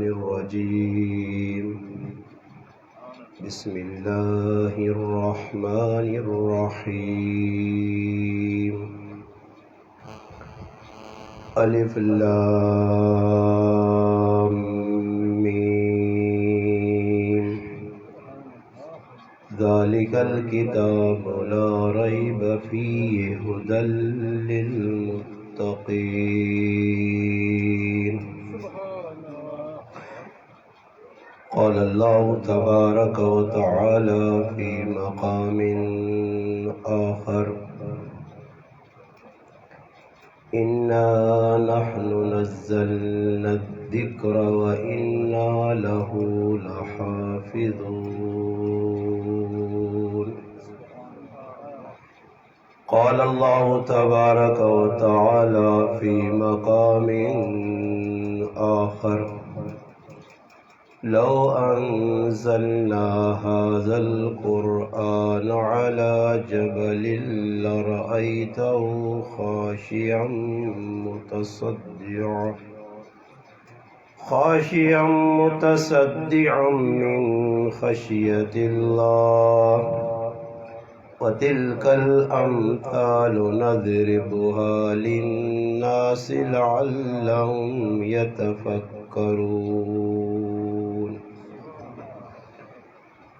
الرجيم بسم الله الرحمن الرحيم الف لام میم ذلك الكتاب لا ريب فيه هدى للمتقين قال الله تبارك وتعالى في مقام آخر إنا نحن نزلنا الذكر وإنا له لحافظون قال الله تبارك وتعالى في مقام آخر لو أنزلنا هذا القرآن على جبل لرأيته خاشعا متصدعا من خشية الله وتلك الأمثال نضربها للناس لعلهم يتفكرون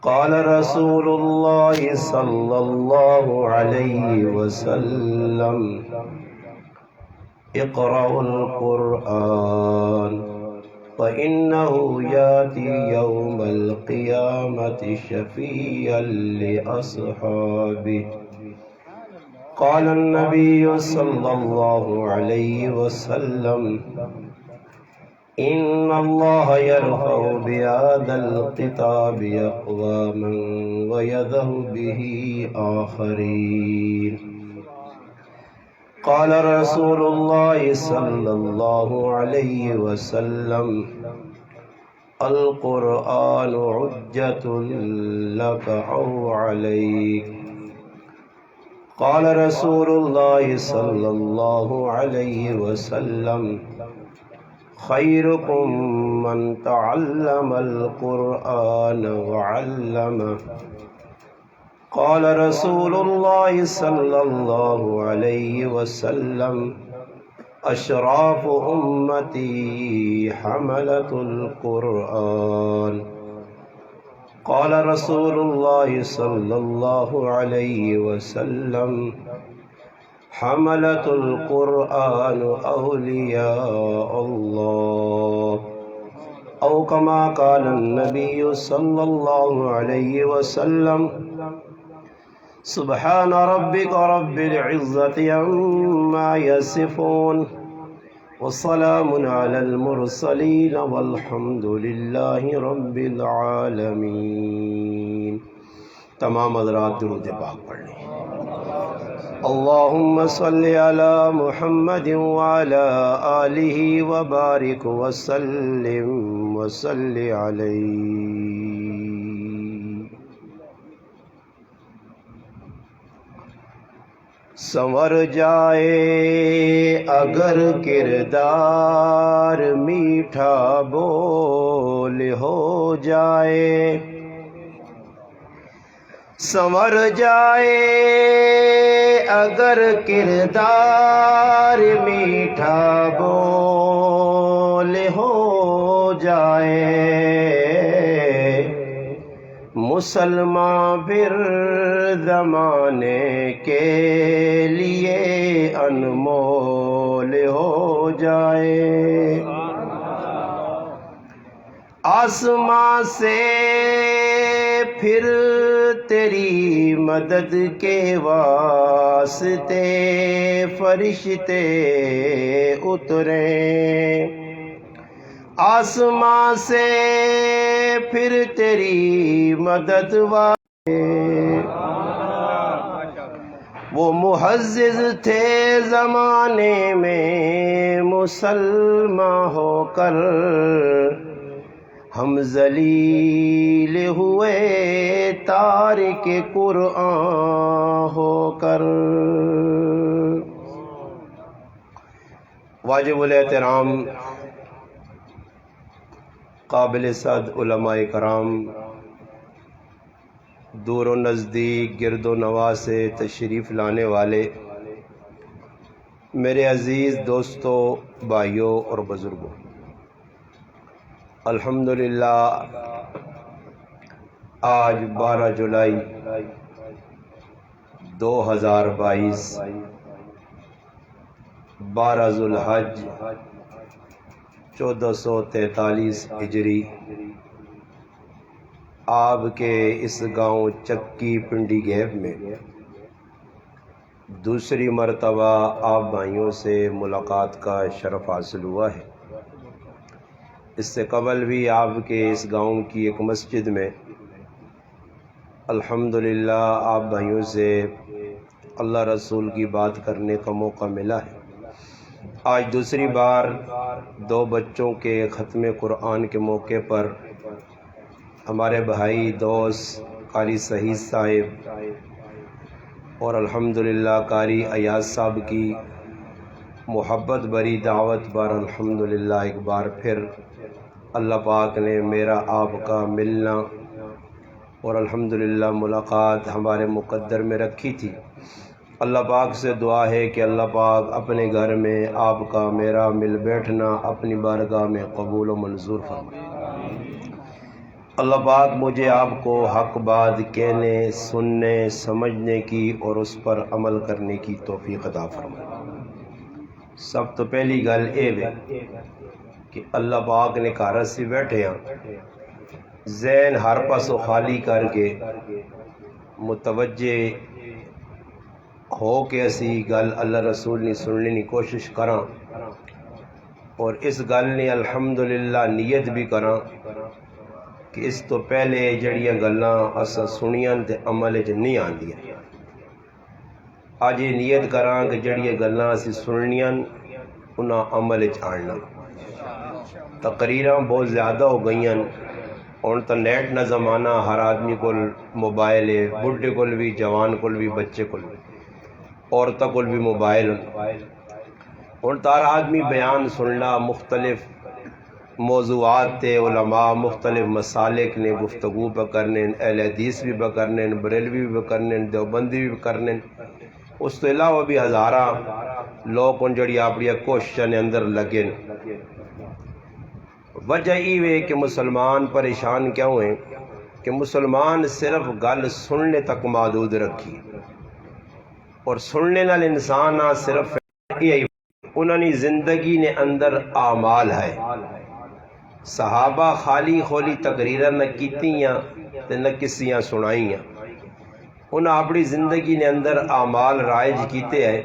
قال رسول الله صلى الله عليه وسلم اقرأوا القرآن فإنه يأتي يوم القيامة شفيعا لأصحابه قال النبي صلى الله عليه وسلم إن الله يرفع بهذا الكتاب أقواما ويذر به آخرين قال رسول الله صلى الله عليه وسلم القرآن حجة لك أو عليك قال رسول الله صلى الله عليه وسلم خيركم من تعلم القرآن وعلمه قال رسول الله صلى الله عليه وسلم أشراف أمتي حملة القرآن قال رسول الله صلى الله عليه وسلم حملة القرآن أولياء الله أو كما قال النبي صلى الله عليه وسلم سبحان ربك رب العزة عما يصفون وسلام على المرسلين والحمد لله رب العالمين تمام حضرات درود پاک پڑھ لیں اللهم صل على محمد وعلى آله وبارك وسلم وصل عليه سنور جائے اگر کردار میٹھا بول ہو جائے سنور جائے اگر کردار میٹھا بول ہو جائے مسلمان پھر زمانے کے لیے انمول ہو جائے آسمان سے پھر تیری مدد کے واسطے فرشتے اتریں آسمان سے پھر تیری مدد وہ معزز تھے زمانے میں مسلمان ہو کر ہم ذلیل ہوئے تارک قرآن ہو کر. واجب الاحترام قابل صد علماء کرام، دور و نزدیک، گرد و نواح سے تشریف لانے والے میرے عزیز دوستوں، بھائیوں اور بزرگوں، الحمدللہ آج 12 جولائی 2022، 12 ذوالحج 1443 ہجری، آپ کے اس گاؤں چکی پنڈی گیپ میں دوسری مرتبہ آپ بھائیوں سے ملاقات کا شرف حاصل ہوا ہے۔ اس سے قبل بھی آپ کے اس گاؤں کی ایک مسجد میں الحمدللہ آپ بھائیوں سے اللہ رسول کی بات کرنے کا موقع ملا ہے۔ آج دوسری بار 2 بچوں کے ختم قرآن کے موقع پر ہمارے بھائی دوست قاری سعید صاحب اور الحمدللہ قاری ایاز صاحب کی محبت بری دعوت پر الحمدللہ ایک بار پھر اللہ پاک نے میرا آپ کا ملنا اور الحمدللہ ملاقات ہمارے مقدر میں رکھی تھی۔ اللہ پاک سے دعا ہے کہ اللہ پاک اپنے گھر میں آپ کا میرا مل بیٹھنا اپنی بارگاہ میں قبول و منظور فرمائے۔ اللہ پاک مجھے آپ کو حق بات کہنے، سننے، سمجھنے کی اور اس پر عمل کرنے کی توفیق عطا فرمائے۔ سب تو پہلی گل یہ کہ اللہ پاک نے گھر سے بیٹھے ہیں، ذہن ہر پاسوں خالی کر کے متوجہ ہو کے اسی گل اللہ رسول نے سننے کی کوشش کراں اور اس گل نے الحمدللہ نیت بھی کراں کہ اس تو پہلے جڑیاں گلاں اساں سنیاں تے عمل وچ نہیں آندیاں، اج یہ نیت کراں کہ جڑیاں گلاں اسی سننیاں انہاں عمل وچ آننا۔ تقریراں بہت زیادہ ہو گئیاں، ہن تو نیٹ نہ زمانہ، ہر آدمی کول موبائل ہے، بڈھے کول بھی، جوان کول بھی، بچے کول بھی، عورتاں کول بھی موبائل۔ ہن تو ہر آدمی بیان سننا، مختلف موضوعات تے علماء مختلف مسالک نے گفتگو پہ کرنے، اہل حدیث بھی پہ کرنے، بریلوی بھی پہ کرنے، دیوبندی بھی پہ کرنے، اس تو علاوہ بھی ہزارہ لوگ ان جڑی اپنی کوششاں نے اندر لگے۔ وجہ یہ ہے کہ مسلمان پریشان کیوں ہیں کہ مسلمان صرف گل سننے تک محدود رکھی، اور سننے نال انسان نہ صرف انہوں نے زندگی نے اندر اعمال ہے۔ صحابہ خالی خولی تقریراں نہ کیتیاں تے نہ کسیاں سنائیاں، انہاں اپنی زندگی نے اندر اعمال رائج کیتے ہیں،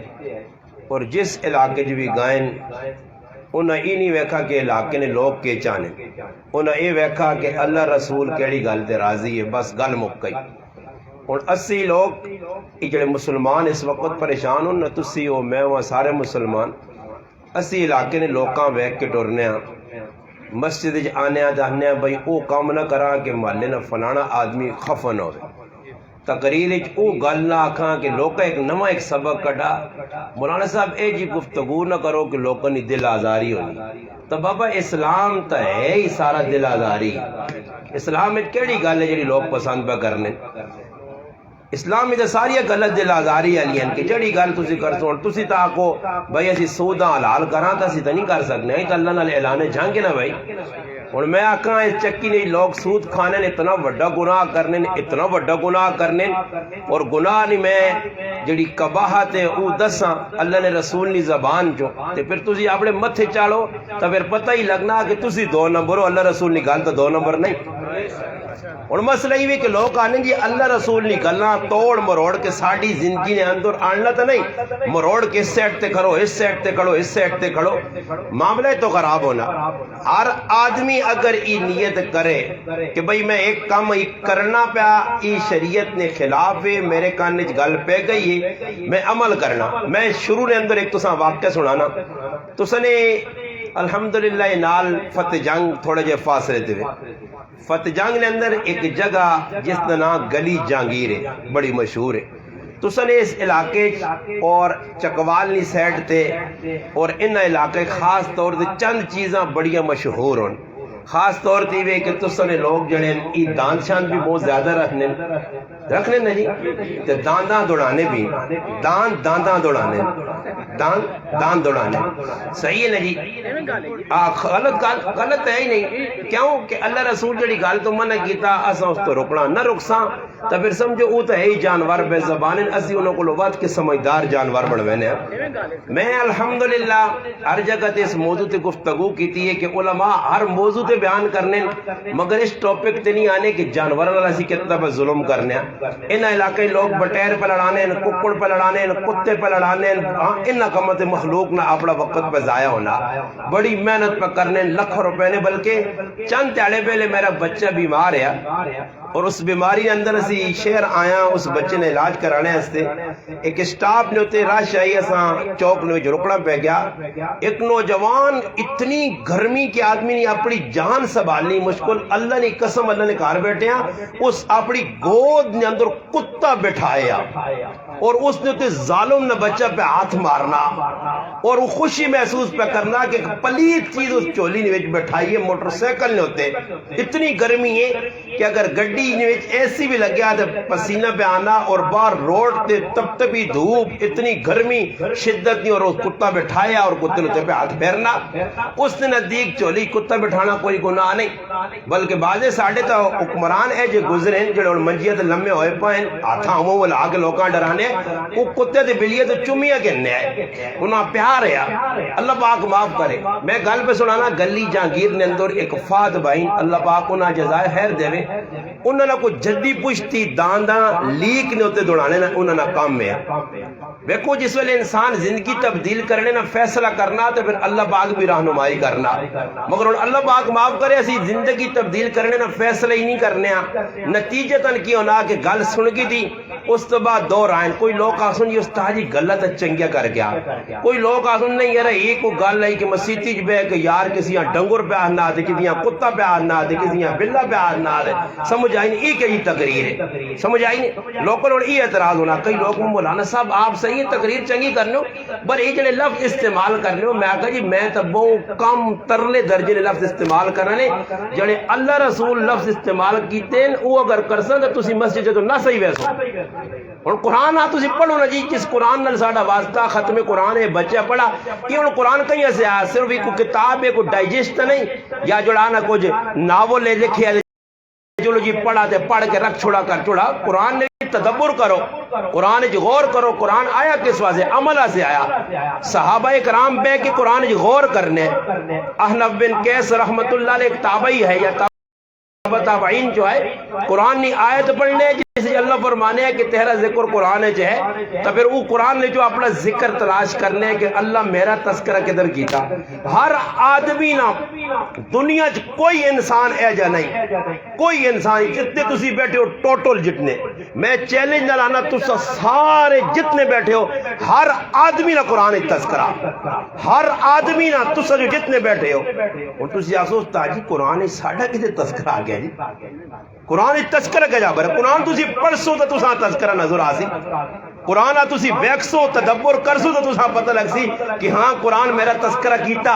اور جس علاقے بھی گئے انہاں یہ نہیں ویکھا کہ علاقے نے لوگ کے چاہنے، انہاں یہ ویکھا کہ اللہ رسول کیڑی گل تے راضی ہے، بس گل مک گئی۔ اور 80 لوگ جڑے مسلمان اس وقت پریشان ہوں، نہ تسی ہو میں ہوں، سارے مسلمان 80 علاقے نے لوکاں ویکھ کے ٹرنے ہاں، مسجد آنے دہنے بھائی او کام نہ کرا کہ محلے نہ فلانا آدمی خفن ہوئے، تقریر او گل نہ آکھاں کہ لوکا ایک نواں ایک سبق کٹا، مولانا صاحب اے جی گفتگو نہ کرو کہ لوکاں نی دل آزاری ہونی۔ تو بابا اسلام تو ہے ہی سارا دل آزاری، اسلام میں کیڑی گل ہے جڑی لوگ پسند پہ کرنے؟ اسلام میں تو ساری غلط دل آزاری والی ہیں کہ جڑی گل تسی کر سو، تسی تو آکو بھائی اسی سودا حلال کراں تو اسی تو نہیں کر سکنے، تو اللہ نال اعلان جنگ نا بھائی۔ اور میں آکھاں اس چکی نے لوگ سود کھانے نے اتنا بڑا گناہ کرنے، اتنا بڑا گناہ کرنے، اور گناہ نہیں میں جڑی قباحت ہے او دساں اللہ نے رسول نے زبان جو، تے پھر تسی اپنے متھے چاڑو تو پھر پتہ ہی لگنا کہ تسی 2 نمبر ہو، اللہ رسول نے گل تو 2 نمبر نہیں۔ اور مسئلہ یہ بھی کہ لوگ آنے جی اللہ رسول نے گلاں توڑ مروڑ کے ساڑی زندگی نے اندر آننا تو نہیں، مروڑ کے اس سیٹ تے کھڑو، اس سیٹ تے کھڑو، اس سیٹ تے کھڑو، معاملہ تو خراب ہونا۔ ہر آدمی اگر یہ نیت کرے کہ بھئی میں ایک کام کرنا پیا، یہ شریعت نے خلاف ہے، میرے کاننے گل پہ گئی ہے، میں عمل کرنا۔ میں شروع نے اندر ایک تساں واقعہ سنانا، تساں نے الحمدللہ نال فتح جنگ تھوڑے جے فاصلے تے فتح جنگ نے اندر ایک جگہ جس کا نام گلی جہانگیر ہے، بڑی مشہور ہے۔ تو سنے اس علاقے اور چکوالی سائڈ تے اور ان علاقے خاص طور سے چند چیزاں بڑیاں مشہور ہوں۔ خاص طور تے کہ تسنے لوگ جڑے ای دان شان بھی بہت زیادہ رکھنے نا جی تے دانداں دوڑانے بھی دانداں دوڑانے دان دوڑانے صحیح ہے نا جی غلط ہے ہی نہیں کیوں کہ اللہ رسول جڑی گل تو منع کیتا اساں اس تو رکنا نہ رکساں تو پھر سمجھو او تو ہے ہی جانور بے زبان اسی انہوں کو لوات کے سمجھدار جانور بڑھوینے ہیں میں الحمدللہ ہر جگہ تے اس موضوع تے گفتگو کیتی ہے کہ علماء ہر موضوع تے بیان کرنے مگر اس ٹاپک تے نہیں آنے کہ جانور اللہ سی کتنا پہ ظلم کرنے ان علاقے لوگ بٹیر پہ لڑانے ککڑ پہ لڑانے کتے پہ لڑانے ان کمت مخلوق نہ اپنا وقت پہ ضائع ہونا بڑی محنت پہ کرنے لاکھوں روپے نے بلکہ چند تیڑے پہلے میرا بچہ بیمار ہے اور اس بیماری اندر اسی شہر آیا اس بچے نے علاج کرانے ہستے ایک سٹاف نے ہوتے راش آئی اساں چوک نے جو رکڑا پہ گیا ایک نوجوان اتنی گرمی کے آدمی نے اپنی جان سنبھالنی مشکل اللہ نے قسم اللہ نے کار بیٹھے ہیں اس اپنی گود نے اندر کتا بٹھایا اور اس نے ہوتے ظالم نے بچہ پہ ہاتھ مارنا اور وہ خوشی محسوس پہ کرنا کہ پلیت چیز اس چولی نے بٹھائی ہے موٹر سائیکل نے ہوتے اتنی گرمی ہے کہ اگر گڈی ایسی بھی لگ گیا تو پسینہ پہ آنا اور باہر روڈ تے تب تبی دھوپ اتنی گرمی شدت نہیں اور وہ کتا بٹھایا اور کتے نے پہ ہاتھ پھیرنا اس نے نزدیک چولی کتا بٹھانا کوئی گناہ نہیں بلکہ بعضے ساڑھے تو حکمران ہے جو گزرے ہیں جو منجیت لمبے ہوئے پائیں ہاتھاں ہوں وہ لا کے لوکاں ڈرانے وہ کتے تے بلیے تو چمیاں کہنے آئے انہاں پیار ہے اللہ پاک معاف کرے میں گل پہ سنانا گلی جہانگیر نے اندر ایک فات بھائی اللہ پاک انہاں جزائے خیر دے انہوں نے کوئی جدی پشتی دانداں لیک نے ہوتے دوڑانے انہوں نے کام میں دیکھو جس ویلے انسان زندگی تبدیل کرنے نہ فیصلہ کرنا تو پھر اللہ پاک بھی رہنمائی کرنا مگر اللہ پاک معاف کرے اسی زندگی تبدیل کرنے نہ فیصلہ ہی نہیں کرنے نتیجتاً کی ہونا کہ گل سن گئی تھی اس تو بعد دور آئیں کوئی لوگ آسن یہ استاد جی غلط چنگیا کر گیا کوئی لوگ آسن نہیں یار یہ کوئی گل ہے کہ مسیتی بے کہ یار کسی یہاں ڈنگر پہ آنا دے کسی یہاں کتا پہ آنا دے کسی یہاں بلا پہ آنا دے سمجھ آئی نہیں یہ کہ یہ تقریر ہے سمجھ آئی نہیں لوگوں نے یہ اعتراض ہونا کئی لوگوں مولانا صاحب آپ صحیح تقریر چنگی کرنے ہو پر یہ جڑے لفظ استعمال کرنے ہو میں کہا جی میں تو بہت کم ترلے درجے لفظ استعمال کرنے جڑے اللہ رسول لفظ استعمال کیتے ہیں وہ اگر کرسن تو تسی مسجد تو نہ صحیح ویسو اور قرآن آ تسی پڑھو نا جی جس قرآن نال ساڈا واسطہ ختم قرآن ہے بچہ پڑھا یہ ہن قرآن کہیں سے آیا صرف ایک کتاب ہے کوئی ڈائجسٹ نہیں یا جڑا نا کچھ ناول لکھیا چلو جی پڑھا تے پڑھ کے رکھ چھوڑا کر چھوڑا قرآن نے تدبر کرو قرآن غور کرو قرآن آیا کس واسطے عملہ سے آیا صحابہ کرام بے کہ قرآن غور کرنے احنف بن قیس رحمت اللہ علیہ ایک تابعی ہے یا تابعین جو ہے قرآن نے آیت پڑھنے جسے اللہ فرمانے ہے کہ تیرا ذکر قرآن جو ہے تو پھر وہ قرآن نے جو اپنا ذکر تلاش کرنے کہ اللہ میرا تذکرہ کدھر کیتا ہر آدمی نہ دنیا کوئی انسان ایجا نہیں کوئی انسان جتنے تسی بیٹھے ہو ٹوٹل جتنے میں چیلنج نہ لانا تسا سارے جتنے بیٹھے ہو ہر آدمی نہ قرآن تذکرہ ہر آدمی نہ تسا جو جتنے بیٹھے ہو اور تسی آسوس تاجی قرآن ساڑھا کسے تذکرہ آ گیا جی قرآن تذکرہ کیا جا برا قرآن تسی پڑھسو تو تسا تذکرہ نظر آسی قرآن تسی ویکسو تدبر کرسو تو تسا پتہ لگ سی کہ ہاں قرآن میرا تذکرہ کیتا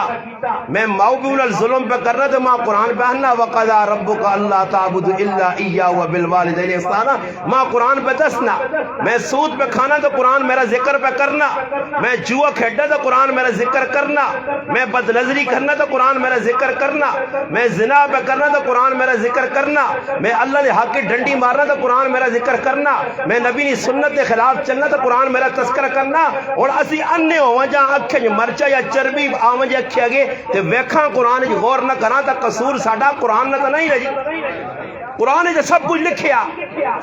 میں موبول الظلم پہ کرنا تو ماں قرآن پہ ہننا وَقَضَى رَبُّكَ أَلَّا تَعْبُدُ إِلَّا إِيَّاهُ وَبِالْوَالِدَيْنِ إِحْسَانًا ماں قرآن پہ دسنا میں سود پہ کھانا تو قرآن میرا ذکر پہ کرنا میں جوا کھیڈا تو قرآن میرا ذکر کرنا میں بد نظری کرنا تو قرآن میرا ذکر کرنا میں زنا پہ کرنا تو قرآن میرا ذکر کرنا میں اللہ نے حق کی ڈنڈی مارنا تو قرآن میرا ذکر کرنا میں نبی نے سنت کے خلاف چلنا تو قرآن میرا تذکرہ کرنا اور اسی انے ہوا جہاں اکھے جو مرچا یا چربی آواں جے اکھے آگے تے ویکھاں قرآن جو غور نہ کراں تا قصور ساڈا قرآن نہ تا نہیں رہی قرآن جو سب کچھ لکھیا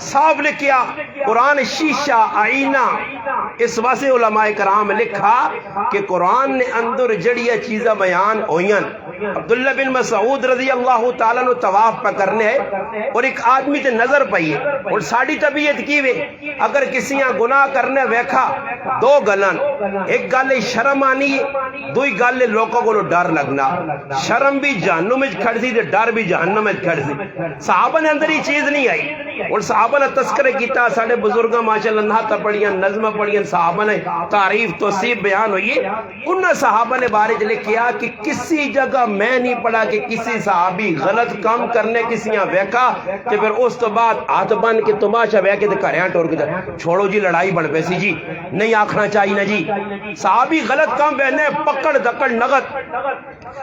صاف لکھیا قرآن شیشہ آئینہ اس واسطے علماء کرام لکھا کہ قرآن نے اندر جڑیاں چیزیں بیان ہوئیں عبداللہ بن مسعود رضی اللہ تعالیٰ نے طواف پہ کرنے ہے اور ایک آدمی تے نظر پئی ہے اور ساڑی طبیعت کی وے اگر کسی گناہ کرنے ویکھا دو گلن ایک گل شرم آنی ہے دوئی گل لوگوں کو ڈر لگنا شرم بھی جہنم میں کھڑ سی تے ڈر بھی جہنم میں کھڑ سی صحابہ نے اندر ہی چیز نہیں آئی اور صحابہ نے تذکرہ کیتا ساڑھے بزرگاں ماشاءاللہ نہتا پڑھیاں نظمہ پڑھیاں صحابہ نے تعریف توصیف بیان ہوئی ہے انہاں صحابہ نے بارے لکھیا کہ کسی جگہ میں نہیں پڑھا کہ کسی صحابی غلط کام کرنے کسی ویکا تے پھر اس تو بعد ہاتھ بن کے تماشا وے کے گھر ٹور کے چھوڑو جی لڑائی بن پیسی جی نہیں آکھنا چاہیے نا جی صحابی غلط کام بہنے پکڑ دکڑ نغت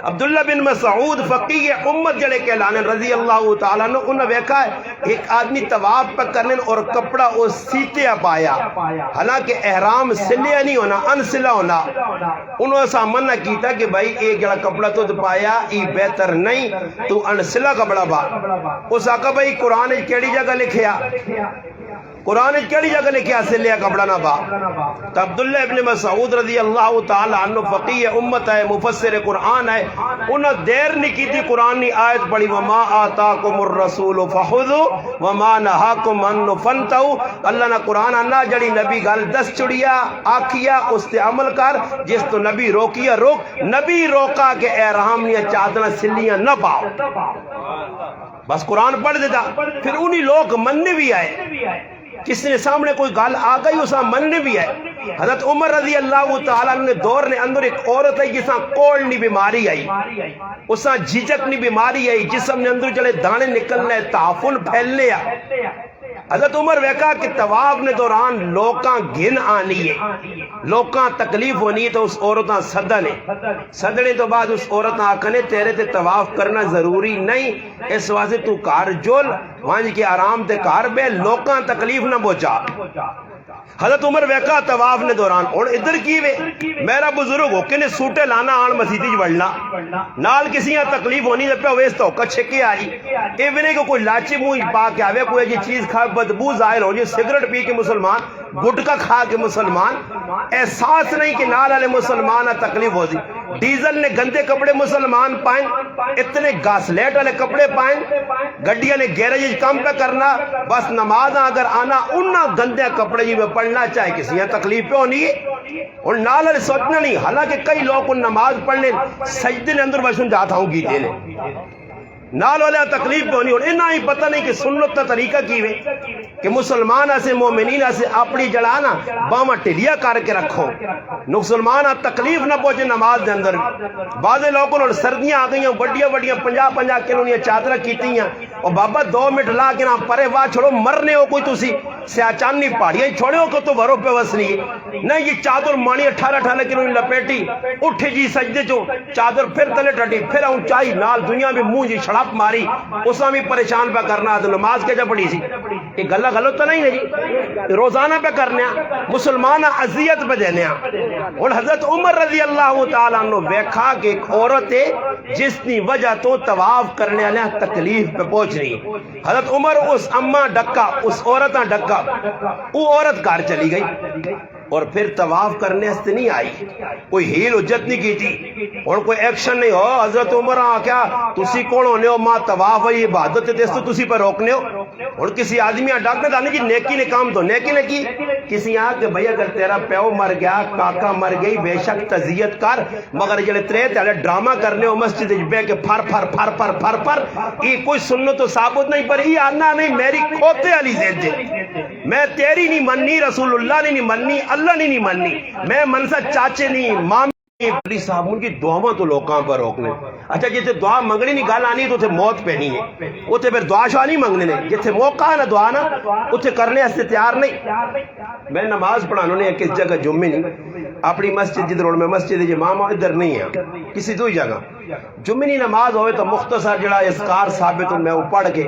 عبداللہ بن مسعود فقیہ امت جڑے کہلانے رضی اللہ تعالیٰ نے انہوں نے ویکھا ہے ایک آدمی طواف پہ کرنے اور کپڑا وہ سیتے پایا حالانکہ احرام سلیا نہیں ہونا انسلا ہونا انہوں نے سامنا کیتا کہ بھائی ایک جڑا کپڑا تو پایا ای بہتر نہیں تو انسلا کپڑا با اس آقا بھائی قرآن کیڑی جگہ لکھیا قرآن کیڑی جگہ لکھیا سلیا کپڑا نہ با تو عبداللہ ابن مسعود رضی اللہ تعالی عنہ فقیہ امت ہے مفسر قرآن ہے انہوں دیر نہیں کی تھی قرآن کی آیت پڑھی وما آتاکم الرسول فخذوا وما نہاکم عنہ فانتہوا اللہ نے قرآن انا جڑی نبی گل دس چڑیا آکھیا اس تے عمل کر جس تو نبی روکیا روک نبی روکا کہ احرام نیا چادر سلیاں نہ پاؤ بس قرآن پڑھ دیتا پھر انہی لوگ مننے بھی آئے کس نے سامنے کوئی گال آ گئی اسا مننے بھی ہے حضرت عمر رضی اللہ تعالیٰ نے دور نے اندر ایک عورت ہے جساں کوڑنی بیماری آئی اساں جھجکنی بیماری آئی جسم نے اندر چلے دانے نکلنے تعفن پھیلنے حضرت عمر ویکا کہ طواف نے دوران لوکاں گھن آنی ہے لوکاں تکلیف ہونی ہے تو اس عورتاں صدنے تو بعد اس عورتاں آکھنے تیرے تے طواف کرنا ضروری نہیں اس واسطے تو کار جول وانج کے آرام تے کار بے لوکاں تکلیف نہ بوچا حضرت عمر ویکا طواف نے دوران اور ادھر کی وے میرا بزرگ ہو کہ نے سوٹے لانا آن مسیدی جوڑنا نال کسی یہاں تکلیف ہونی جب پہ ویستا ہو کچھے آئی ایونے کو کوئی لاچی موئی پا کے آوے کوئی جی چیز کھا بدبو ظاہر ہو جی سگریٹ پی کے مسلمان گٹکا کھا کے مسلمان احساس نہیں کہ نال والے مسلمان تکلیف ہو دی ڈیزل نے گندے کپڑے مسلمان پائیں اتنے گاسلیٹ والے کپڑے پائیں گڈیاں نے گیرج کام پہ کرنا بس نماز اگر آنا انہاں گندے کپڑے جی میں پڑھنا چاہے کسی یہاں تکلیف پہ ہونی اور نال والے سوچنا نہیں حالانکہ کئی لوگ ان نماز پڑھنے سجدے نے اندر بسن جاتا ہوں گی دینے نال والے تکلیف پہ ہونی اور انہاں ہی پتہ نہیں کہ سنت تا طریقہ کیوے کہ مسلمان ایسے مومنین ایسے اپنی جڑانا باما ٹلیا کر کے رکھو مسلمان تکلیف نہ پہنچے نماز دے اندر بعض لوگوں اور سردیاں آ گئی بڑیاں بڑیاں 50 کلو نے چادر کیتی ہیں اور بابا 2 منٹ لا کے نہ پرے واہ چھوڑو مرنے ہو کوئی تسی سیاچانی پہاڑیاں چھوڑے ہو کہ تو ورو پہ وسنی ہے نہیں یہ چادر مانی 18 کلو لپیٹی اٹھے جی سجدے چو چادر پھر تلے ٹٹی پھر اونچائی نال دنیا میں منہ جی چھڑپ ماری اسا بھی پریشان پہ کرنا تو نماز کے جب پڑھی سی یہ گلہ غلط تو نہیں ہے جی روزانہ پہ کرنے مسلمان اذیت پہ دینے اور حضرت عمر رضی اللہ تعالیٰ عنہ ویکھا کہ ایک عورت ہے جس کی وجہ تو طواف کرنے والے تکلیف پہ پہنچ رہی حضرت عمر اس اماں ڈکا اس عورتاں ڈکا وہ عورت کار چلی گئی اور پھر طواف کرنے سے نہیں آئی کوئی ہیل حجت نہیں کی تھی اور کوئی ایکشن نہیں ہو حضرت عمر کیا تسی کون ہونے ہو ماں طواف ہے یہ عبادت ہے تو تسی پر روکنے ہو اور کسی آدمی ڈاکٹر دانے کی نیکی نے کام تو نیکی نے کی کسی آن کہ بھئی اگر تیرا پیو مر گیا کاکا مر گئی بے شک تزیت کر مگر جلے ترے تیرے ڈرامہ کرنے ہو مسجد بے کے پھر یہ کوئی سنت تو ثابت نہیں پر یہ آنا نہیں میری کھوتے علی زید دے میں تیری نہیں مننی رسول اللہ نے نہیں مننی اللہ نے نہیں مننی میں منسا چاچے نہیں ماں پولیس صاحب ان کی دعاواں تو لوکاں پر روکنے اچھا جیسے دعا منگنی نہیں گال آنی تو اتنے موت پہ نہیں ہے اتنے پھر دعا شاہ نہیں منگنے نے جیسے موقع ہے نا دعا نا اتنے کرنے سے تیار نہیں میں نماز پڑھانوں نے کس جگہ جمعے نہیں اپنی مسجد جدھر میں مسجد امام ادھر نہیں ہے کسی دوئی جگہ جمعی نماز ہوئے تو مختصر جڑا اسکار ثابت میں وہ پڑھ کے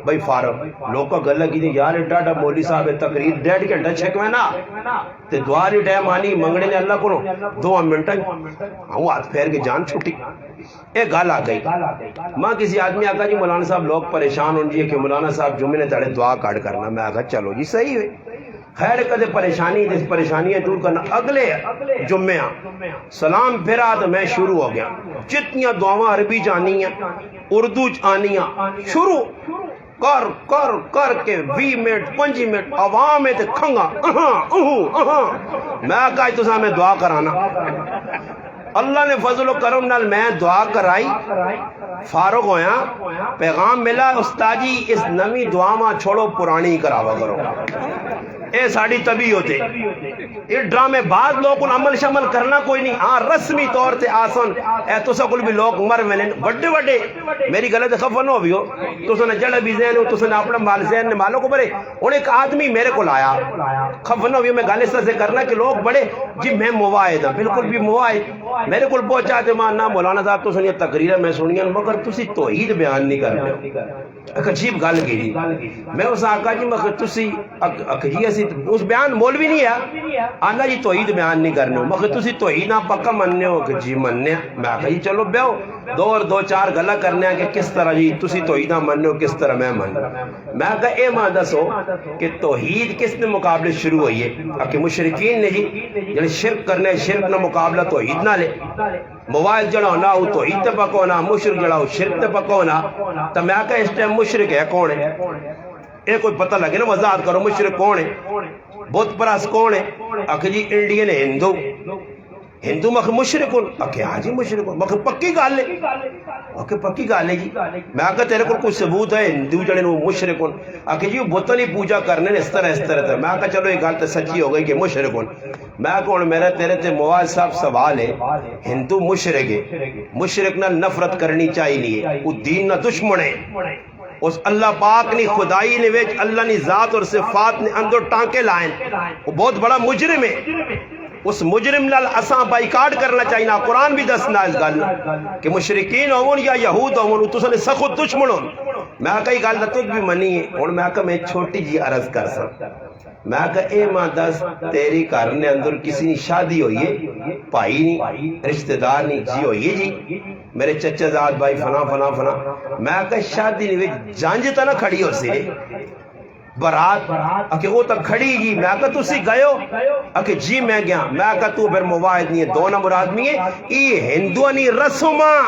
بھائی فارغ لوگ کا گلہ کی یار ڈاڈا مولوی صاحب تقریر 1.5 گھنٹہ چھک میں نا تے دعا نہیں ٹائم آنی منگنے نے اللہ کو 2 منٹ ہوں ہاتھ پھیر کے جان چھٹی ایک گل آ گئی ماں کسی آدمی آگا جی مولانا صاحب لوگ پریشان ہوں جی کہ مولانا صاحب جمعے نے تڑے دعا کاٹ کرنا میں آگا چلو جی صحیح ہے خیر کدے پریشانی جس پریشانیاں دور کرنا اگلے جمعہ سلام پھرا تو میں شروع ہو گیا جتنیاں دعاواں عربی جانی ہیں اردو جانی ہیں شروع کر کر کر کے 20 منٹ 25 منٹ عوام میں تے کھنگا میں کہا تو میں دعا کرانا اللہ نے فضل و کرم نال میں دعا کرائی فارغ ہویا پیغام ملا استاد جی اس نویں دعا ماں چھوڑو پرانی کراوا کرو اے ساڑی طبیعت ہے. یہ ڈرامے بعد لوگ ان عمل شمل کرنا کوئی نہیں. ہاں رسمی طور تے آسان اے تو سکل بھی لوگ مر ویلن بڑے بڑے میری غلط خفا نہ ہوئی ہو تو سن جڑا بھی ذہن ہو تو سن اپنا مال ذہن نے مالوں کو برے. ان ایک آدمی میرے کو لایا خفا نہ ہوئی میں گل اس طرح سے کرنا کہ لوگ بڑے جی میں مواعد ہوں بالکل بھی مواعد میرے کو پہنچا تے ماں نہ مولانا صاحب تو سن یہ تقریر میں سنی مگر تسی توحید بیان نہیں کر رہے. ایک عجیب گل کی جی میں اس آقا جی مگر تسی جی اسی اس بیان مولوی نہیں ہے آنا جی توحید بیان نہیں کرنے ہو مگر تسی توحید نہ پکا مننے ہو کہ جی مننے. میں آقا جی چلو بیاؤ دو چار گلا کرنے کہ کس طرح جی تسی توحید نہ مننے ہو کس طرح میں من. میں کہا اے ماں دسو کہ توحید کس نے مقابلے شروع ہوئی ہے کہ مشرکین نے جی جڑے شرک کرنے شرک نہ مقابلہ توحید نہ لے موبائل جڑا ہونا وہ توحید تے پکا ہونا مشرک جڑا ہو شرک تے پکا ہونا. تو میں کہا اس ٹائم مشرک ہے کون ہے اے کوئی پتہ لگے نا وضاحت کرو مشرک کون ہے بت پرست کون ہے. آخر جی انڈین ہندو ہندو مخ مشرکن آخر ہاں جی مشرکن مخ پکی گل ہے آخر پکی گل ہے جی. میں آخر تیرے کو کوئی ثبوت ہے ہندو جڑے وہ مشرکن آخر جی وہ بتوں ہی پوجا کرنے اس طرح تھا. میں آخر چلو یہ گل تو سچی ہو گئی کہ مشرکن. میں کہوں میرا تیرے تے مواد صاحب سوال ہے ہندو مشرک ہے مشرک نہ نفرت کرنی چاہیے وہ دین نہ دشمن ہے. اس اللہ پاک نے خدائی نے ویچ اللہ نے ذات اور صفات نے اندر ٹانکے لائیں وہ بہت بڑا مجرم ہے. اس مجرم نال اساں بائیکاٹ کرنا چاہیے. قرآن بھی دسنا اس گل کہ مشرکین ہون یا یہود ہون تو سنے سخت دشمن ہون. میں کئی گل تک بھی منی ہے اور میں کہا میں چھوٹی جی عرض کر سکتا. میں کہا اے ماں دس تیری گھر نے اندر کسی نے شادی ہوئی ہے بھائی نہیں رشتہ دار نہیں جی ہوئی ہے جی میرے چچا زاد بھائی فلاں فلاں فلاں. میں کہا شادی نہیں جانج تا نہ کھڑی ہو سی برات کہ وہ تک کھڑی جی. میں کہا تسی گئے ہو کہ جی میں گیا. میں کہا تو پھر مواعد نہیں ہے دو نمبر آدمی ہے یہ ہندوانی رسوماں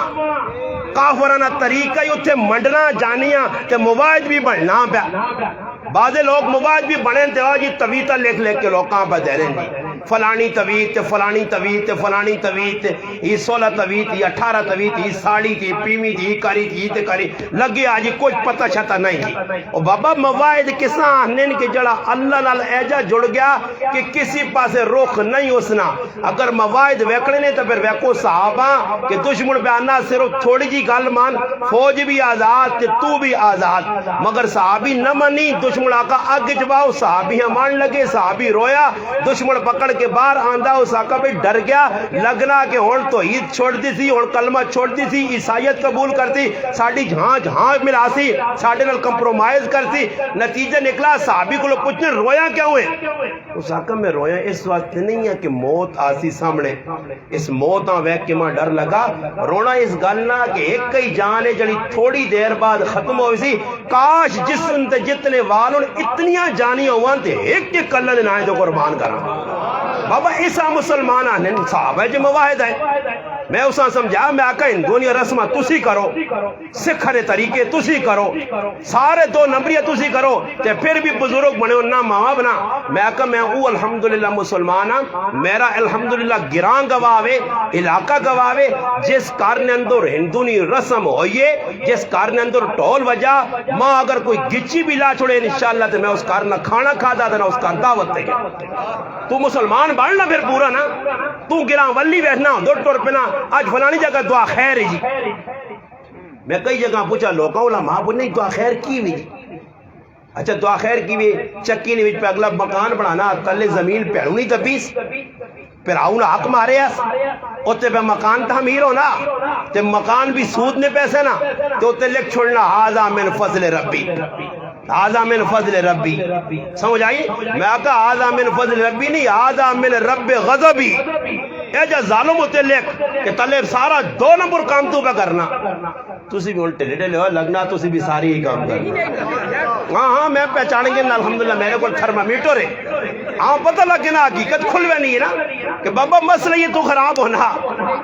کافرانہ طریقہ ہی اتھے منڈنا جانیاں تے مواعد بھی بڑھنا پیا. بعض لوگ مواعد بھی بنے تے جی تویتہ لکھ لکھ کے لوکاں پہ دے رہے ہیں فلانی تویت تے فلانی تویت تے فلانی تویت یہ 16 تویت یہ 18 تویت یہ ساڑی تھی پیمی تھی کری تھی تے کری لگے آجی کچھ پتہ چھتا نہیں جی. اور بابا مواعد کساں آنین کے جڑا اللہ نال ایجا جڑ گیا کہ کسی پاسے رخ نہیں اسنا. اگر مواعد ویکھنے نے تو پھر ویکھو صحابہ کہ دشمن پہ آنا صرف تھوڑی جی گل مان فوج بھی آزاد تے تو بھی آزاد مگر صحابی نہ منی دشمن آقا آگے جباؤ صحابی مان لگے صحابی رویا دشمن پکڑ کے باہر آندہ اس آقا پہ ڈر گیا لگنا کہ ہون تو عید چھوڑ دی سی ہون کلمہ چھوڑ دی سی عیسائیت قبول کرتی ساڑی جہاں جہاں ملا سی ساڑے نال کمپرومائز کرتی. نتیجہ نکلا صحابی کو لوگ پوچھنے رویا کیا ہوئے. اس آقا میں رویا اس وقت نہیں ہے کہ موت آسی سامنے اس موت آن ویک کے ماں ڈر لگا رونا اس گلنا کہ ایک کئی جان ہے جڑی تھوڑی دیر بعد ختم ہوئی سی. کاش جسم تے جتنے والوں اتنیاں جانی ہوان تے ایک کے کلہ دن آئے تو قربان کرا. بابا ایسا مسلمان آنے صحابہ جو مواحد ہے میں اسا سمجھا میں آقا ہندونی رسمہ تسی کرو سکھرے طریقے تسی کرو سارے دو نمبریہ تسی کرو تے پھر بھی بزرگ بنے نہ ماما بنا. میں آقا میں الحمدللہ مسلمان میرا الحمدللہ گران گواوے علاقہ گواوے جس کارنے اندر ہندونی رسم ہوئیے جس کارنے اندر ٹول وجہ ماں اگر کوئی گچی بھی لا چھوڑے انشاءاللہ تے میں اس کارنا کھانا کھا دا دینا اس کار دعوت دے گا. تو مسلمان بڑھنا پھر پورا نا تو گران ولی بیٹھنا دو ٹور پنا آج فلانی جگہ دعا خیر ہے جی. میں کئی جگہ پوچھا لوگاں علماء پوچھ نہیں دعا خیر کی ہوئی. اچھا دعا خیر کی ہوئی چکی نے پہ اگلا مکان بڑھانا تلے زمین پیڑونی تبیس پھر آؤں حق مارے اتے پہ مکان تعمیر ہونا تے مکان بھی سود نے پیسے نا تو تے لکھ چھوڑنا ھذا من فضل ربی ھذا من فضل ربی. سمجھ آئی. میں کہا ھذا من فضل ربی نہیں ھذا من رب غضبی. اے جا ظالم ہوتے لکھ کہ تلے سارا دو نمبر کام تو پہ کرنا تسی بھی الٹے ڈیلے ہو لگنا تسی بھی ساری ہی کام کرنا. ہاں میں پہچانیں گے الحمدللہ میرے کو تھرمامیٹر ہے ہاں پتہ لگ گیا نا حقیقت کھلوے نہیں ہے نا کہ بابا مسئلہ یہ تو خراب ہونا.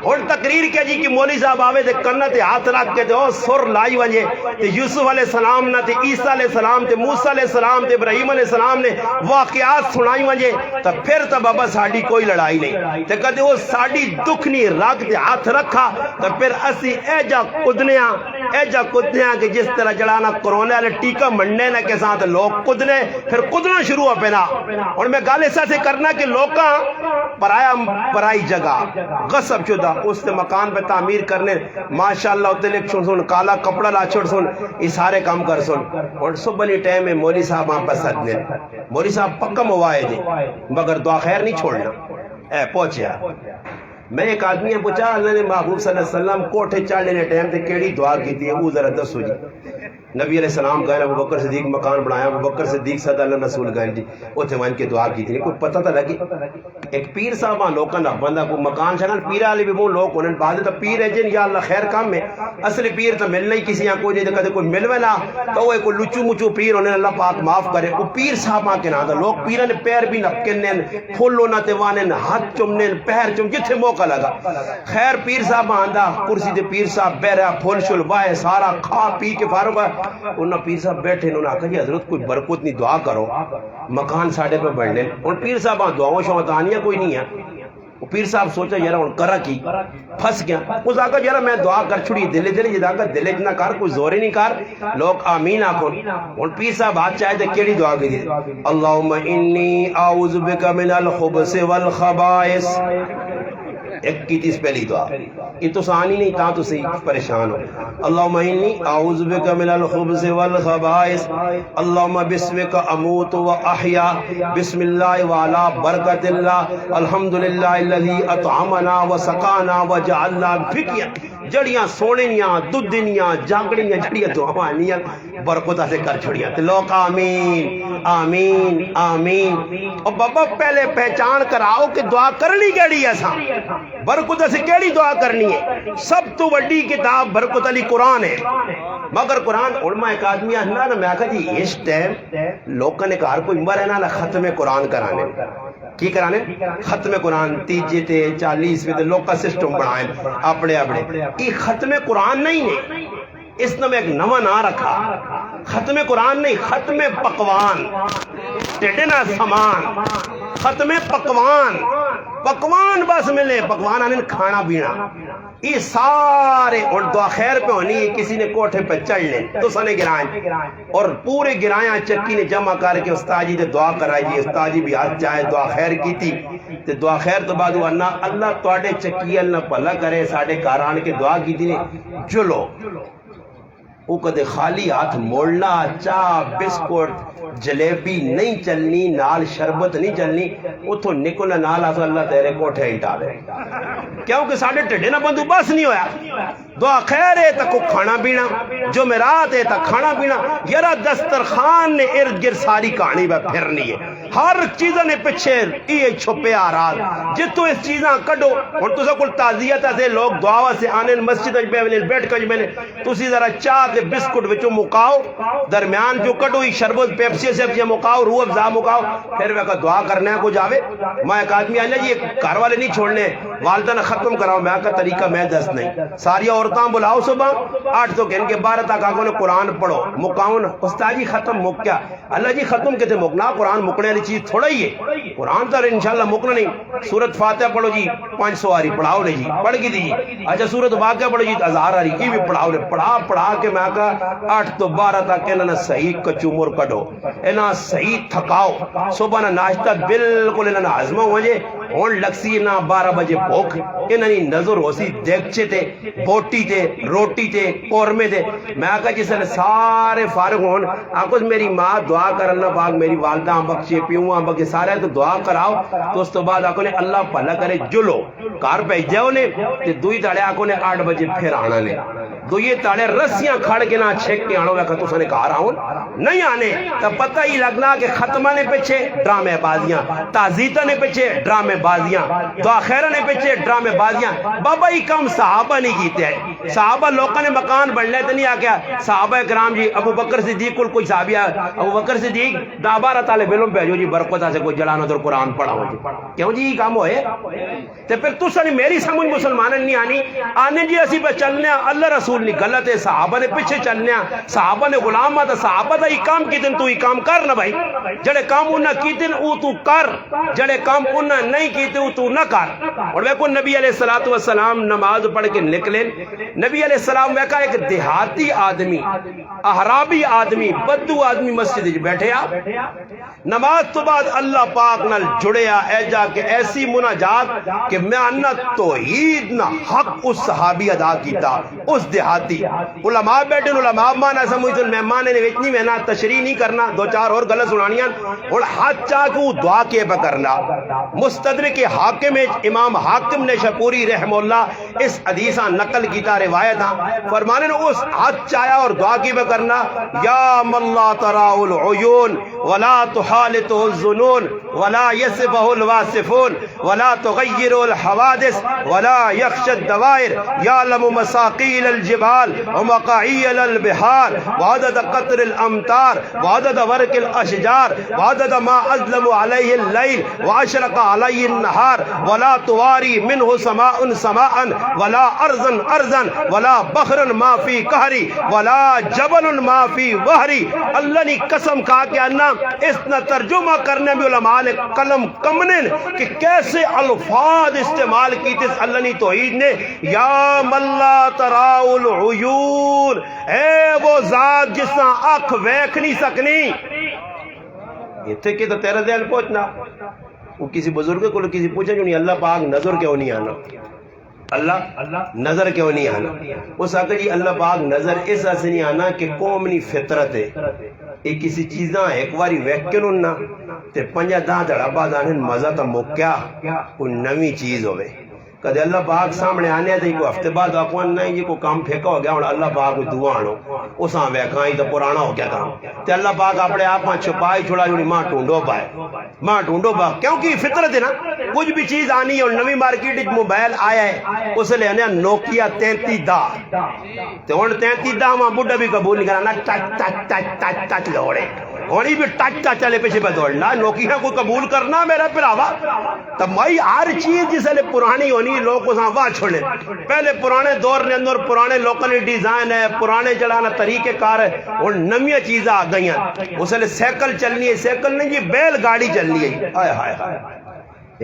اور تقریر کیا جی کہ مولوی صاحب آوے دے کرنا تے ہاتھ رکھ کے دے سر لائی ونجے تے یوسف علیہ السلام نا تے عیسیٰ علیہ السلام تے موسیٰ علیہ السلام تے ابراہیم علیہ السلام نے واقعات سنائی ونجے تا پھر تا بابا ساڑی کوئی لڑائی نہیں تے کہتے وہ ساڑی دکھ نہیں رکھ تے ہاتھ رکھا تا پھر اسی اے جا کدنیاں کہ جس طرح جڑانا کرونے والے ٹیکہ منڈے بجنے کے ساتھ لوگ کدنے پھر کدنا شروع ہو پینا. اور میں گل ایسا سے کرنا کہ لوکاں پرائی جگہ غصب شدہ اس تے مکان پہ تعمیر کرنے ماشاءاللہ ہوتے لکھ سن کالا کپڑا لا چھوڑ سن یہ سارے کام کر سن. اور صبح نہیں ٹائم میں مولی صاحب وہاں پر سدنے مولی صاحب پکا موائے دے مگر دعا خیر نہیں چھوڑنا. اے پہنچیا میں ایک آدمی نے پوچھا اللہ نے محبوب صلی اللہ علیہ وسلم کوٹھے چڑھ لینے ٹائم تے کیڑی دعا کی تھی وہ ذرا دسو جی. نبی علیہ السلام گئے ابو بکر صدیق مکان بنایا ابو بکر صدیق صلی اللہ رسول گئے جی اتنے وہاں کے دعا کی تھی کوئی پتہ تھا لگی. ایک پیر صاحب ہاں لوکاں دا بندہ کو مکان چھنا پیرا علی بھی وہ لوگ انہوں بعد تو پیر ہے جن یا اللہ خیر کام میں اصلی پیر تو ملنا ہی کسی یہاں کوئی نہیں کدے کوئی ملوے نہ تو وہ کوئی لچو مچو پیر انہیں اللہ پاک معاف کرے. وہ پیر صاحب ہاں کے نا دا لوگ پیرا نے پیر بھی نہ کنے پھول نہ توانے ہاتھ چمنے پیر چم جتھے موقع لگا. خیر پیر صاحب آندا کرسی دے پیر صاحب بیرا پھول شل وائے سارا کھا پی کے فارغ ہے. انہاں پیر صاحب بیٹھے انہوں نے کہا جی حضرت کوئی برکت نہیں دعا کرو مکان ساڑھے پہ بڑھنے. اور پیر صاحب دعاؤں شوطانیاں کوئی نہیں ہے. وہ پیر صاحب سوچا یارا ہوں کرا کی پھنس گیا. اس آقا یارا میں دعا کر چھڑی دلے دلے جدا کر دلے جنا کر کوئی زوری نہیں کر لوگ آمین آکھو. اور پیر صاحب ہاتھ چاہے تھے کیڑی دعا کی دی اللہم انی اعوذ بک من الخبث والخبائث. ایک کی تیس پہلی دعا یہ تو سانی نہیں تا تو سے پریشان ہو. اللہم انی اعوذ بک من الخبث والخبائث اللہم بسمک اموت و احیا بسم اللہ وعلا برکت اللہ الحمدللہ الذی اطعمنا و سقانا و جعلنا فکیا. جڑیاں سونیاں دودھنیاں جاگڑیاں جڑیاں دعوانیاں برکتہ سے کر چھڑیاں تو لوگ آمین آمین آمین. اور بابا پہلے پہچان کراؤ کہ دعا کرنی کیڑی ہے سا برکتہ سے کیڑی دعا کرنی ہے. سب تو وڈی کتاب برکت علی قرآن ہے مگر قرآن علماء ایک آدمی آنا نا میں کہا جی اس ٹائم لوگوں نے کہا کوئی عمر ہے نا ختم قرآن کرانے کی کرانے ختم قرآن 30 تے 40 میں لوگ کا سسٹم بنائیں اپنے اپنے. یہ ختم قرآن نہیں ہے اس نے میں ایک نواں نہ رکھا ختم قرآن نہیں ختم پکوان ٹیڈے نا سامان ختم پکوان. پکوان بس ملے پکوان آنے کھانا پینا یہ سارے. اور دعا خیر پہ ہونی کسی نے کوٹھے پہ چڑھ لیں تو سنے گرائیں اور پورے گرائیں چکی نے جمع کر کے استاد جی نے دعا کرائی جی استاد جی بھی ہاتھ چاہے دعا خیر کی تھی تے دعا خیر تو بعد اللہ تواڈے چکی اللہ بھلا کرے ساڈے گھر آن کے دعا کی تھی چلو وہ کدے خالی ہاتھ موڑنا چاہ بسکٹ جلیبی نہیں چلنی نال شربت نہیں چلنی اتھو نکلنا نال آسو اللہ تیرے کوٹھے ہٹا دے کیونکہ ساڑھے ٹھڈے نہ بندو بس نہیں ہویا. دعا خیر ہے تک کھانا پینا جمعرات ہے تک کھانا پینا یارا دسترخوان نے ارد گرد ساری کہانی میں پھرنی ہے ہر چیزیں نے پیچھے یہ چھپے آ رہا جتو اس چیزاں کڈو. اور تو سب کل تعزیت سے لوگ دعا سے آنے مسجد بیٹھ کر میں تسی ذرا چاہ تے بسکٹ وچوں مکاؤ درمیان جو کڈو ہی شربت پیپسی سے مکاؤ روح افزا مکاؤ پھر وہ دعا کرنے کو جاوے. میں ایک آدمی آنے جی گھر والے نہیں چھوڑنے والدہ نے ختم کراؤ میں کا طریقہ میں دست نہیں ساری عورتاں بلاؤ صبح 8 تو گھن کے 12 تک آگوں نے قرآن پڑھو مکاؤن استاد جی ختم مک گیا اللہ جی ختم کہتے مکنا قرآن مکنے والی چیز تھوڑا ہی ہے قرآن تو انشاءاللہ مکنا نہیں. سورت فاتحہ پڑھو جی 500 آ رہی پڑھاؤ لے جی پڑھ کی دی. اچھا سورت واقعہ پڑھو جی 1000 آ رہی یہ بھی پڑھاؤ لے پڑھا کے میں کہا 8 تو 12 تک انہوں نے صحیح کچومر کڈو انہاں صحیح تھکاؤ صبح نہ ناشتہ بالکل انہوں نے ہضم ہو جائے ہون لگسی نہ 12 بجے بھوک انہوں نے نظر ہو سی دیکچے تے بوٹی تے روٹی تے قورمے تے. میں کہا جس نے سارے فارغ ہون آکوز میری ماں دعا کر اللہ پاک میری والدہ بخشے پیوں بخشے سارے تو دعا کراؤ تو اس تو بعد آکو نے اللہ بھلا کرے جلو کار بھیج جاؤ نے تے دوئی تاڑے آکو نے 8 بجے پھر آنا نے دوئی تاڑے رسیاں کھڑ کے نہ چھک کے آنو میں کہا تو سنے کہا رہا ہوں نہیں آنے تو پتہ ہی لگنا کہ ختمہ نے پیچھے ڈرامے بازیاں تعزیتہ نے پیچھے ڈرامے بازیاں دعا خیرہ نے پیچھے ڈرامے بازیاں. بابا ہی کم صحابہ نہیں کیتے ہیں صحابہ لوگوں نے مکان بڑھنے تو نہیں آکیا صحابہ کرام جی ابو بکر صدیق کوئی صحابی ابو بکر صدیق 12 طالب علم بھیجو جی برکتہ سے کوئی جلانا تو قرآن پڑھاؤ جی کیوں جی یہ کام ہوئے تے پھر تو سنی میری سمجھ مسلمان نہیں آنی آنے جی اسی پہ چلنے اللہ رسول کرنی غلط ہے، صحابہ نے پیچھے چلنے، صحابہ نے غلام آتا، صحابہ دا ہی کام کیتن تو ہی کام کر نہ بھائی، جڑے کام انہاں کیتن او تو کر، جڑے کام انہاں نہیں کیتے او تو نہ کر۔ اور ویکو نبی علیہ السلام نماز پڑھ کے نکلے، نبی علیہ السلام ویکا ایک دیہاتی آدمی، احرابی آدمی، بدو آدمی مسجد وچ بیٹھیا، نماز تو بعد اللہ پاک نال جڑیا، اے جا کے ایسی مناجات کہ میں انہ توحید نہ حق اس صحابی ادا کیتا، اس دیہاتی۔ علماء بیٹھے، علماء مانا سمجھتے مہمان نے وچ نہیں وینا، تشریح نہیں کرنا، دو چار اور گلت سنانیاں، اور ہاتھ چاہ کے وہ دعا کے پہ کرنا۔ مستدرک حاکم امام حاکم نے شپوری رحمہ اللہ اس حدیثہ نقل کیتا، روایتاں فرمانے نے اس ہاتھ چایا اور دعا کی پہ کرنا، یا من لا تراء العیون ولا تحالطه الظنون ولا يصفه الواصفون ولا تغير الحوادث ولا يخشى الدوائر، يعلم مساقيل الجبال ومقاعيل البحار وعدد قطر الامطار وعدد ورق الاشجار وعدد ما اظلم عليه الليل واشرق عليه النهار ولا تواري منه سماء سماء ولا ارضا ارضا ولا بحر ما في قهري ولا جبل ما في وهري۔ اللہ نے قسم کہا کہ انا اس نہ ترجمہ کرنے میں علماء نے قلم کمنے کہ کیسے الفاظ استعمال کیتے اللہ نے توحید نے، یا من لا تراء العیون، اے وہ ذات جس نہ آنکھ ویکھ نہیں سکنی۔ یہ تھے کہ تو تیرا دل پہنچنا، وہ کسی بزرگ کو کسی پوچھا جو نہیں اللہ پاک نظر کیوں نہیں آنا، اللہ نظر کیوں نہیں آنا؟ اس آقا جی اللہ پاک نظر اس سے نہیں آنا کہ قوم نی فطرت ہے، یہ کسی چیزاں ایک واری ویکن اننا تے پنجا داں دڑا بعد آنے مزہ تا موکیا کوئی نوی چیز ہوئے۔ کدے اللہ پاک سامنے آنے تھے کوئی ہفتے بعد آقوان نہیں جی کوئی کام پھیکا ہو گیا اور اللہ پاک کوئی دعا آنو اس آن ویکھائیں تو پرانا ہو گیا کام تے اللہ پاک اپنے آپ چھپائی چھوڑا جوڑی ماں ٹونڈو پائے، ماں ٹونڈو پائے، کیونکہ فطرت ہے نا، کچھ بھی چیز آنی ہے۔ اور نوی مارکیٹ موبائل آیا ہے اس لئے آنے نوکیا 3310 تے ہون 3310 ماں بڑھا بھی قبول نہیں کرنا، touch touch touch touch touch لوڑے ہونی بھی ٹچ ٹچ چلے پیچھے پہ دوڑنا، نوکیا کوئی قبول کرنا میرا پلاوا۔ تب مائی ہر چیز جس لئے پرانی ہونی لوگ کو ساں واہ چھوڑے، پہلے پرانے دور نے اندر پرانے لوکل ڈیزائن ہے، پرانے چلانا طریقے کار ہے، اور نمیاں چیزیں آ گئی ہیں۔ اس لئے سیکل چلنی ہے، سیکل نہیں جی بیل گاڑی چلنی ہے۔ آئے ہائے ہائے،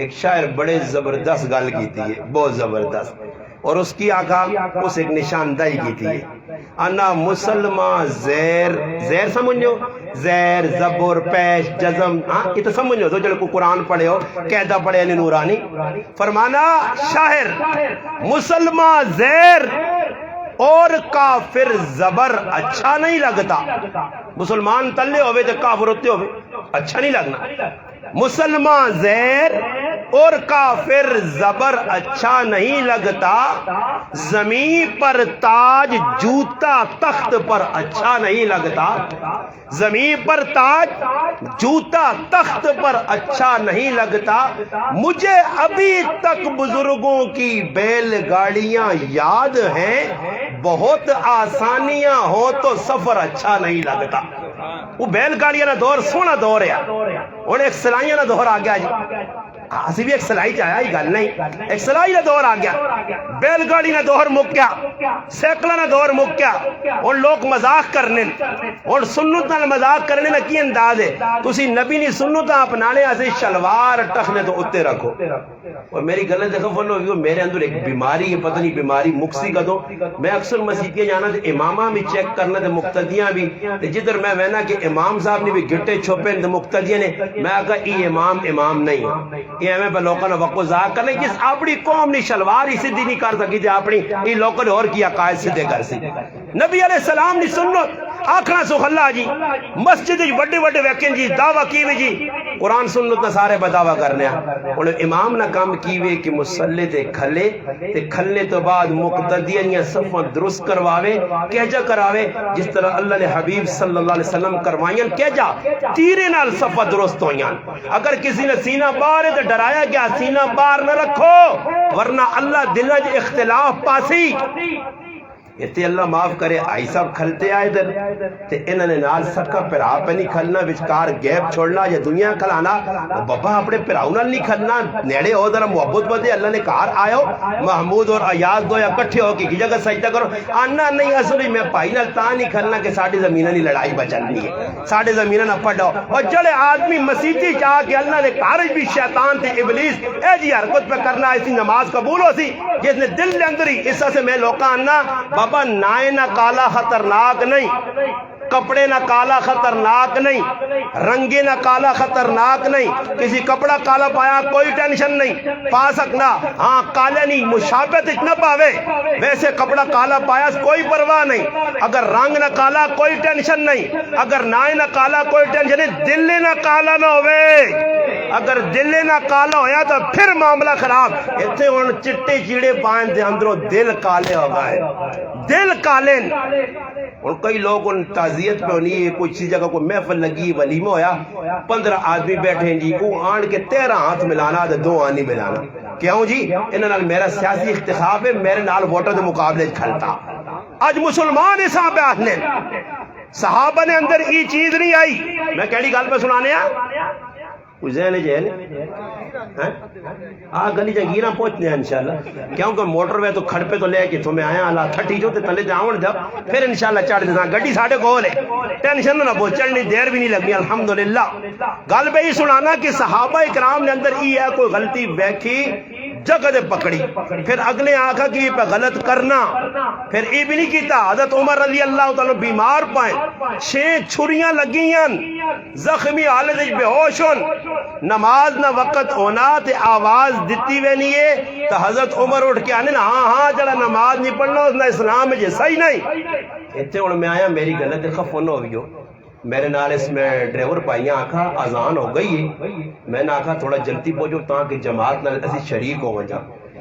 ایک شاعر بڑے زبردست گل کی تھی، بہت زبردست، اور اس کی آقا اس ایک نشاندہی کی تھی، انا مسلمان زیر، زیر سمجھو، زیر زبر پیش جزم، یہ تو سمجھو تو جلے کو قرآن پڑھے ہو قیدہ پڑھے علی نورانی، فرمانا شاعر مسلمان زیر اور کافر زبر اچھا نہیں لگتا، مسلمان تلے ہوئے تو کافر ہوتے ہوئے اچھا نہیں لگنا، مسلمان زیر اور کافر زبر اچھا نہیں لگتا، زمین پر تاج جوتا تخت پر اچھا نہیں لگتا، زمین پر تاج جوتا تخت پر اچھا نہیں لگتا، مجھے ابھی تک بزرگوں کی بیل گاڑیاں یاد ہیں، بہت آسانیاں ہو تو سفر اچھا نہیں لگتا۔ وہ بیل گاڑیاں نہ دور سونا دور ہے، اور ایک سلائیاں نہ دور آ گیا جی، اسی بھی ایک سلائی چاہیا ہی گل نہیں، ایک سلائی نہ دور آ گیا، بیل گاڑی نہ دور مک گیا، سیکلہ نہ دور مک گیا، اور لوگ مذاق کرنے اور سنت نہ مذاق کرنے نہ کی انداز ہے، تو اسی نبی نے سنت اپنانے ایسے شلوار ٹخنے تو اتے رکھو۔ اور میری گلے دیکھو فلو ہوئی میرے اندر ایک بیماری ہے، پتہ نہیں بیماری مکسی کا، تو میں اکثر مسیحیاں جانا تھے امامہ بھی چیک کرنا تھے مقتدیاں بھی، جدھر میں وینا کہ امام صاحب نے بھی گھٹے چھوپے مقتدیاں نے، میں کہا ای امام نہیں، یہ ہمیں پہ لوگوں نے وقت ضائع کرنے جس اپنی قوم نے شلوار ہی سدھی نہیں کر سکی تھی، اپنی یہ لوگوں نے اور کیا قائد سدھے کر سی۔ نبی علیہ السلام نے سنت آکھنا سکھ اللہ جی، مسجد وڈے وڈے ویکن جی دعویٰ کی ہوئی جی، قرآن سنت نہ سارے بدعویٰ کرنے ہیں، اور امام نہ کام کی ہوئے کہ مسلح تے کھلے تے کھلنے تو بعد مقتدیان یا صفہ درست کرواوے، کہجا کراوے جس طرح اللہ نے حبیب صلی اللہ علیہ وسلم کروائیں، کہجا تیرے نال صفہ درست ہوئیں، اگر کسی نے سینہ بار ہے تو ڈرایا گیا سینہ بار نہ رکھو ورنہ اللہ دلج اختلاف پاسی۔ اتنے اللہ معاف کرے آئی صاحب کھلتے آئے ادھر تے انہوں نے نال سکا پھرا پہ نہیں کھلنا وچکار گیپ چھوڑنا یا دنیا کھلانا بابا اپنے پھراؤ نال نہیں کھلنا نیڑے ہو ذرا محبت بدے اللہ نے کہا آؤ محمود اور ایاز دو یا کٹھے ہو کی جگہ سجدہ کرو آنا نہیں اصلی میں پائی نال تا نہیں کھلنا کہ ساڑی زمینہ نہیں لڑائی بچنی ہے ساڑی زمینہ نہ پڑھو اور جڑے آدمی مسیحی چاہ کہ اللہ نے کارج بھی شیطان تھے ابلیس اے جی حرکت پہ کرنا ایسی نماز قبول ہو سی جس نے دل کے اندر ہی اس سے میں لوکا آنا بابا نائے نہ کالا خطرناک نہیں کپڑے نہ کالا خطرناک نہیں رنگے نہ کالا خطرناک نہیں کسی کپڑا کالا پایا کوئی ٹینشن نہیں پا سکنا ہاں کالے نہیں مشابہت اتنا پاوے ویسے کپڑا کالا پایا کوئی پرواہ نہیں اگر رنگ نہ کالا کوئی ٹینشن نہیں اگر نائے نہ کالا کوئی ٹینشن نہیں دل نہ کالا نہ ہوئے اگر دل نہ کالا ہویا تو پھر معاملہ خراب اتنے ان چٹے چیڑے پائیں دے اندروں دل کالے ہو گئے دل کالے اور کئی لوگ ان تعزیت پہ ہونی ہے کوئی چیز جگہ کوئی محفل لگی ولیمہ ہویا 15 آدمی بیٹھیں جی وہ آن کے 13 ہاتھ ملانا دے 2 آنی ملانا کیوں جی انہاں نال میرا سیاسی اختخاب ہے میرے نال ووٹر دے مقابلے کھلتا آج مسلمان اس پہ آنے صحابہ نے اندر ای چیز نہیں آئی میں کہڑی گل پہ سنانے کوئی ذہن ہے گلی جگیرہ پہنچنے ہیں انشاءاللہ کیونکہ موٹر وے تو کھڑ پہ تو لے کے تو میں آیا اللہ تھٹی جو تے تلے جاؤں جب پھر انشاءاللہ چڑھ دیتا گڑی ساڑھے گول ہے ٹینشن نہ بہت چڑھنی دیر بھی نہیں لگنی الحمدللہ گل پہ ہی سنانا کہ صحابہ اکرام نے اندر ای ہے کوئی غلطی بیکھی جگہ دے پکڑی پھر اگلے آنکھا کی پہ غلط کرنا پھر ای بھی نہیں کیتا حضرت عمر رضی اللہ تعالیٰ بیمار پائیں 6 چھریاں لگیاں زخمی حالت بے ہوشن نماز نہ وقت ہونا تے آواز دیتی وے نہیں ہے تو حضرت عمر اٹھ کے آنے نا ہاں جڑا نماز نہیں پڑھنا اس نے اسلام میں صحیح نہیں اتنے انہوں میں آیا میری غلط خفن ہو گئی ہو میرے نال اس میں ڈرائیور پائیاں آکھا آزان ہو گئی ہے میں نے آکھا تھوڑا جلدی پہنچو تاکہ جماعت نال اسی شریک ہو جا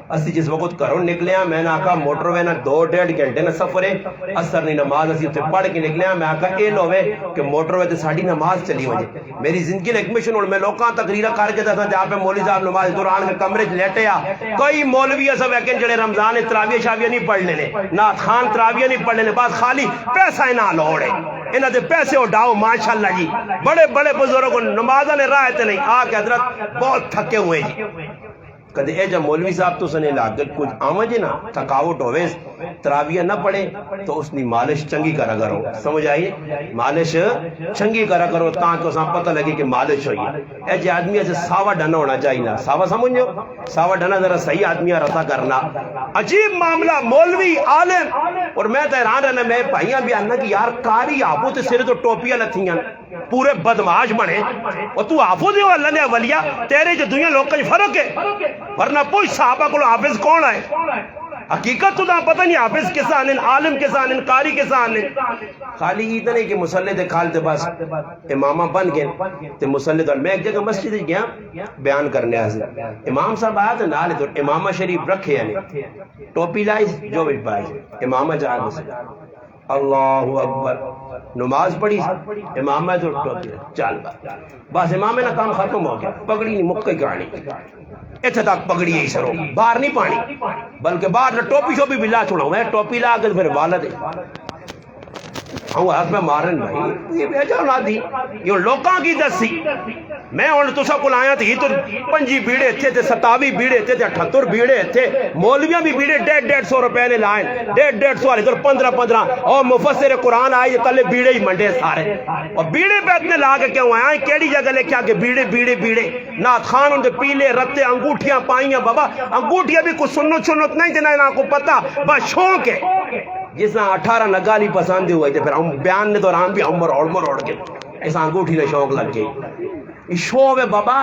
اسی جس وقت گھروں نکلے ہیں میں نے آکھا موٹر وے نہ 2-1.5 گھنٹے نہ سفر ہے اثر نہیں نماز اسی اتنے پڑھ کے نکلے ہیں میں آکھا اے لوے کہ موٹر وے تے ساڑی نماز چلی ہو جائے میری زندگی نے ایک مشن اور میں لوکاں تقریرہ کر کے تھا جہاں پہ مولوی صاحب نماز دوران میں کمرے لیٹے آ کوئی مولوی ایسا ویکن جڑے رمضان تراویہ شاویہ نہیں پڑھ لینے نعت خان تراویہ نہیں پڑھ لینے بس خالی پیسہ نہ لوڑے انہاں دے پیسے اٹھاؤ ماشاءاللہ جی بڑے بڑے بزرگوں نمازہ نے راہ تے نہیں آ کے حضرت بہت تھکے ہوئے جی کدے اے جب مولوی صاحب تو سنے لاگت کچھ آمجے نا تھکاوٹ ہوئے تراویہ نہ پڑے تو اس نے مالش چنگی کرا کرو سمجھ آئیے مالش چنگی کرا کرو تاکہ اساں پتہ لگے کہ مالش ہوئی اے جی آدمی ایسے ساوا ڈھنا ہونا چاہیے نا ساوا سمجھو ساوا ڈھنا ذرا صحیح آدمی رتا کرنا عجیب معاملہ مولوی عالم اور میں تو حیران رہنا میں بھائیاں بھی آنا کہ یار کاری آپو تے سرے تو ٹوپیاں لتھیاں پورے بدماش بنے اور تو آفو دیو اللہ نے ولیہ تیرے جو دنیا لوگ کئی فرق ہے ورنہ پوچھ صحابہ کو حافظ کون ہے حقیقت تو دا پتہ نہیں حافظ کس آنن عالم کس آنن قاری کس آنن خالی اتنا نہیں کہ مسلح دے کھال تے بس امامہ بن گئے تے مسلح دے میں ایک جگہ مسجد گیا بیان کرنے آسے امام صاحب آیا تو نالے تو امامہ شریف رکھے یعنی ٹوپی لائز جو بھی پائے امامہ جا گئے اللہ اکبر نماز پڑھی امامہ تو ٹوپی چال بس امامہ نا کام ختم ہو گیا پگڑی نہیں مکہ کہانی اتنے تک پگڑی ہے سرو باہر نہیں پانی بلکہ باہر ٹوپی شوپی بھی لا چھوڑا میں ٹوپی لا کے پھر والد ہوں ہاتھ میں مارن بھائی یہ بھیجا نہ دی یہ لوکاں کی دسی میں ہوں تو سب کو آیا تھی تو 5 بیڑے تھے 27 بیڑے تھے 78 بیڑے تھے مولویاں بھی بیڑے 150 روپے نے لائن 150 والے تو 15 اور مفسر قرآن آئے تلے بیڑے ہی منڈے سارے اور بیڑے پہ اتنے لا کے کیوں آیا کیڑی جگہ لے کے آ کے بیڑے نعت خان ان کے پیلے رتے انگوٹھیاں پائیاں بابا انگوٹھیاں بھی کچھ سنت نہیں دینا نہ کو پتہ بس شوق ہے جس نے 18 نگالی پسند ہوئے تھے پھر ہم بیان نے دوران بھی عمر اوڑ کے ایسا انگوٹھی نے شوق لگ گئی شو ہے بابا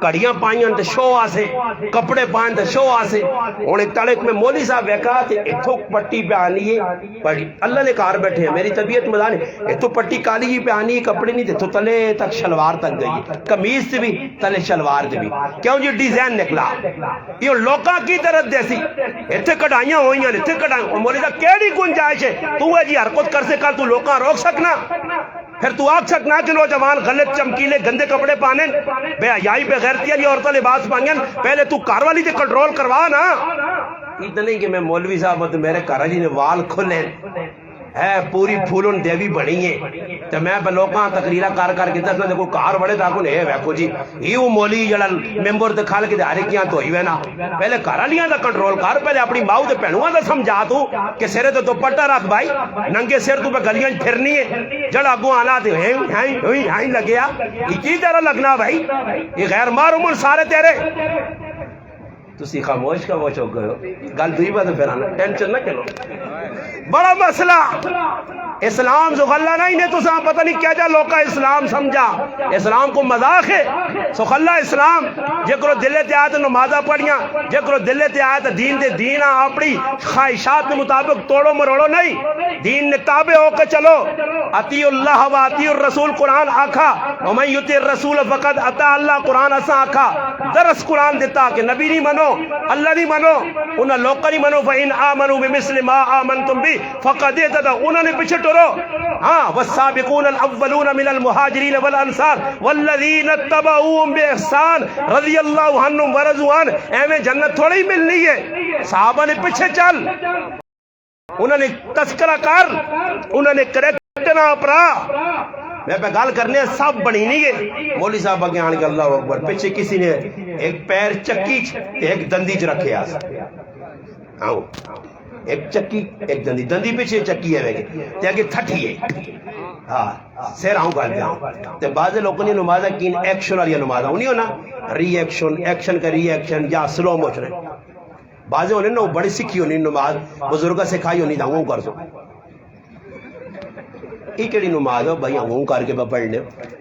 کڑیاں پائیاں تے شو آسے کپڑے پائیں تے شو آسے اور ایک تڑک میں مولی صاحب ویکا تے اتھو پٹی پہ آنی ہے پڑی اللہ نے کار بیٹھے ہیں میری طبیعت مدانے اتھو پٹی کالی ہی پہ آنی ہے کپڑے نہیں تے تلے تک شلوار تک گئی کمیز سے بھی تلے شلوار سے بھی کیوں جی ڈیزائن نکلا یہ لوکاں کی طرف دیسی اتھے کڑائیاں ہوئی ہیں اتھے کڑائیاں اور مولی صاحب کیڑی گنجائش ہے تو ہے جی حرکت کر سے کل تو لوکاں روک سکنا پھر تو آگ سکنا کہ نوجوان غلط چمکیلے گندے کپڑے پانے بے حیائی بے غیرتی والی عورتیں لباس پائیں پہلے تو کار والی تے کنٹرول کروا نا اتنے کہ میں مولوی صاحب تو میرے گھر جی نے وال کھلے ہے پوری پھولن دیوی بنی ہے تو میں لوکاں تقریرا کر کے دسنا کوئی کار بڑے تھا کو نہیں ویکھو جی یہ وہ مولی جڑا ممبر تے کھل کے ہر کیاں دھوئی وینا پہلے گھر والیاں دا کنٹرول کر پہلے اپنی ماؤ تے بہنواں دا سمجھا تو کہ سرے تے دوپٹہ رکھ بھائی ننگے سر تو پہ گلیاں پھرنی ہے جڑا اگوں آنا تے ہائیں لگیا یہ کی طرح لگنا بھائی یہ غیر معروم سارے تیرے تسی خاموش کا وہ چوک گئے گل دوئی بات پھر آنا ٹینشن نہ کرو بڑا مسئلہ اسلام سخلا نہیں نے تو ساں پتہ نہیں کیا جا لوکا اسلام سمجھا اسلام کو مذاق ہے سخلا اسلام جے کرو دلے تے آیت نمازہ پڑھیاں جے کرو دلے تے آیت دین دے دین اپنی خواہشات کے مطابق توڑو مروڑو نہیں دین نے تابع ہو کے چلو اطیع اللہ و اطیع الرسول قرآن آکھا ومن یطیع الرسول فقد اطاع اللہ قرآن اساں آکھا درس قرآن دیتا کہ نبی نہیں منو اللہ نہیں منو انہاں لوکا نہیں منو فَإِنْ آمَنُوا بِمِثْلِ مَا آمَنْتُمْ بِهِ فَقَدْ اهْتَدَوْا انہوں نے پیچھے ٹرو ہاں والسابقون الاولون من المہاجرین والانصار والذین اتبعوهم بإحسان رضی اللہ عنہم ورضوا عنہ ایویں جنت تھوڑی ملنی ہے صحابہ نے پیچھے چل انہوں نے تذکرہ کر انہوں نے کریکٹر اپرا میں پہ گال کرنے سب بنی نہیں ہے مولوی صاحب آگے آنے کے اللہ اکبر پیچھے کسی نے ایک پیر چکی ایک دندی چ رکھے آس آؤ ایک چکی ایک دندی دندی پیچھے چکی ہے تے آگے تھٹی ہے ہاں سیر آؤں گا دیا تے بعض لوگوں نے نمازہ کین ایکشن والی نمازہ انہیں ہونا ری ایکشن ایکشن کا ری ایکشن یا سلو موشن ہے بعض انہیں نا بڑی سکھی ہونی نماز بزرگہ سکھائی ہونی داؤں کر سو ایک ایڈی نماز ہو بھائی ہوں کر کے پڑھ لے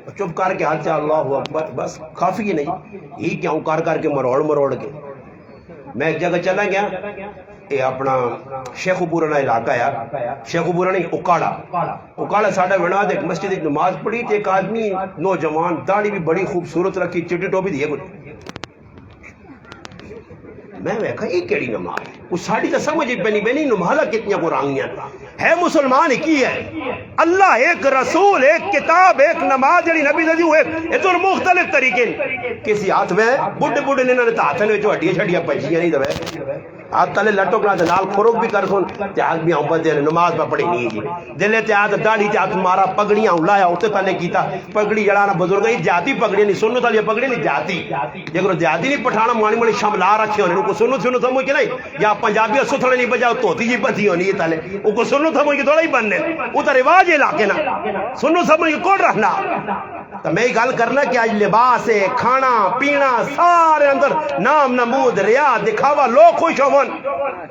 چپ کر کے ہاتھ سے اللہ اکبر بس کافی نہیں ہی کیا ہوں کر کے مروڑ کے میں ایک جگہ چلا گیا یہ اپنا شیخ پورا علاقہ ہے شیخ پورا نہیں اکاڑا ساڈا بنا ایک مسجد ایک نماز پڑھی تو ایک آدمی نوجوان داڑھی بھی بڑی خوبصورت رکھی چٹی ٹوپی دی ہے میں کہا یہ کیڑی نماز ہے اس ساڑی تو سمجھ پہ نہیں نمازہ کتنی قرآنیاں ہے مسلمان کی ہے اللہ ایک رسول ایک کتاب ایک نماز جڑی نبی نے دی ہے یہ تو مختلف طریقے کسی ہاتھ میں بڑھے نے انہوں نے ہاتھ میں جو ہڈیاں چھڑیاں پجیاں نہیں دے ہاتھ تلے لٹو کنا نال کھروک بھی کر سن تے آدمی آؤں بدے نماز پہ پڑھی نہیں جی دلے تے آدھ داڑھی تے آدھ مارا پگڑیاں لایا ہوتے تلے کیتا پگڑی جڑانا بزرگ ہی جاتی پگڑی نہیں سنو تلے پگڑی نہیں جاتی جگر جاتی نہیں پٹھانا مانی شملا رکھے ہونے ان کو سنو سمجھ کے نہیں یا پنجابی اسو تھوڑے نہیں بجاؤ توتی جی پتی ہونی ہے تلے ان کو سنو سمجھ کے تھوڑا ہی بننے وہ تو رواج علاقے نا سنو سمجھ کے کون رہنا تو میں گل کرنا کہ آج لباس ہے کھانا پینا سارے اندر نام نمود ریا دکھاوا لوگ خوش ہون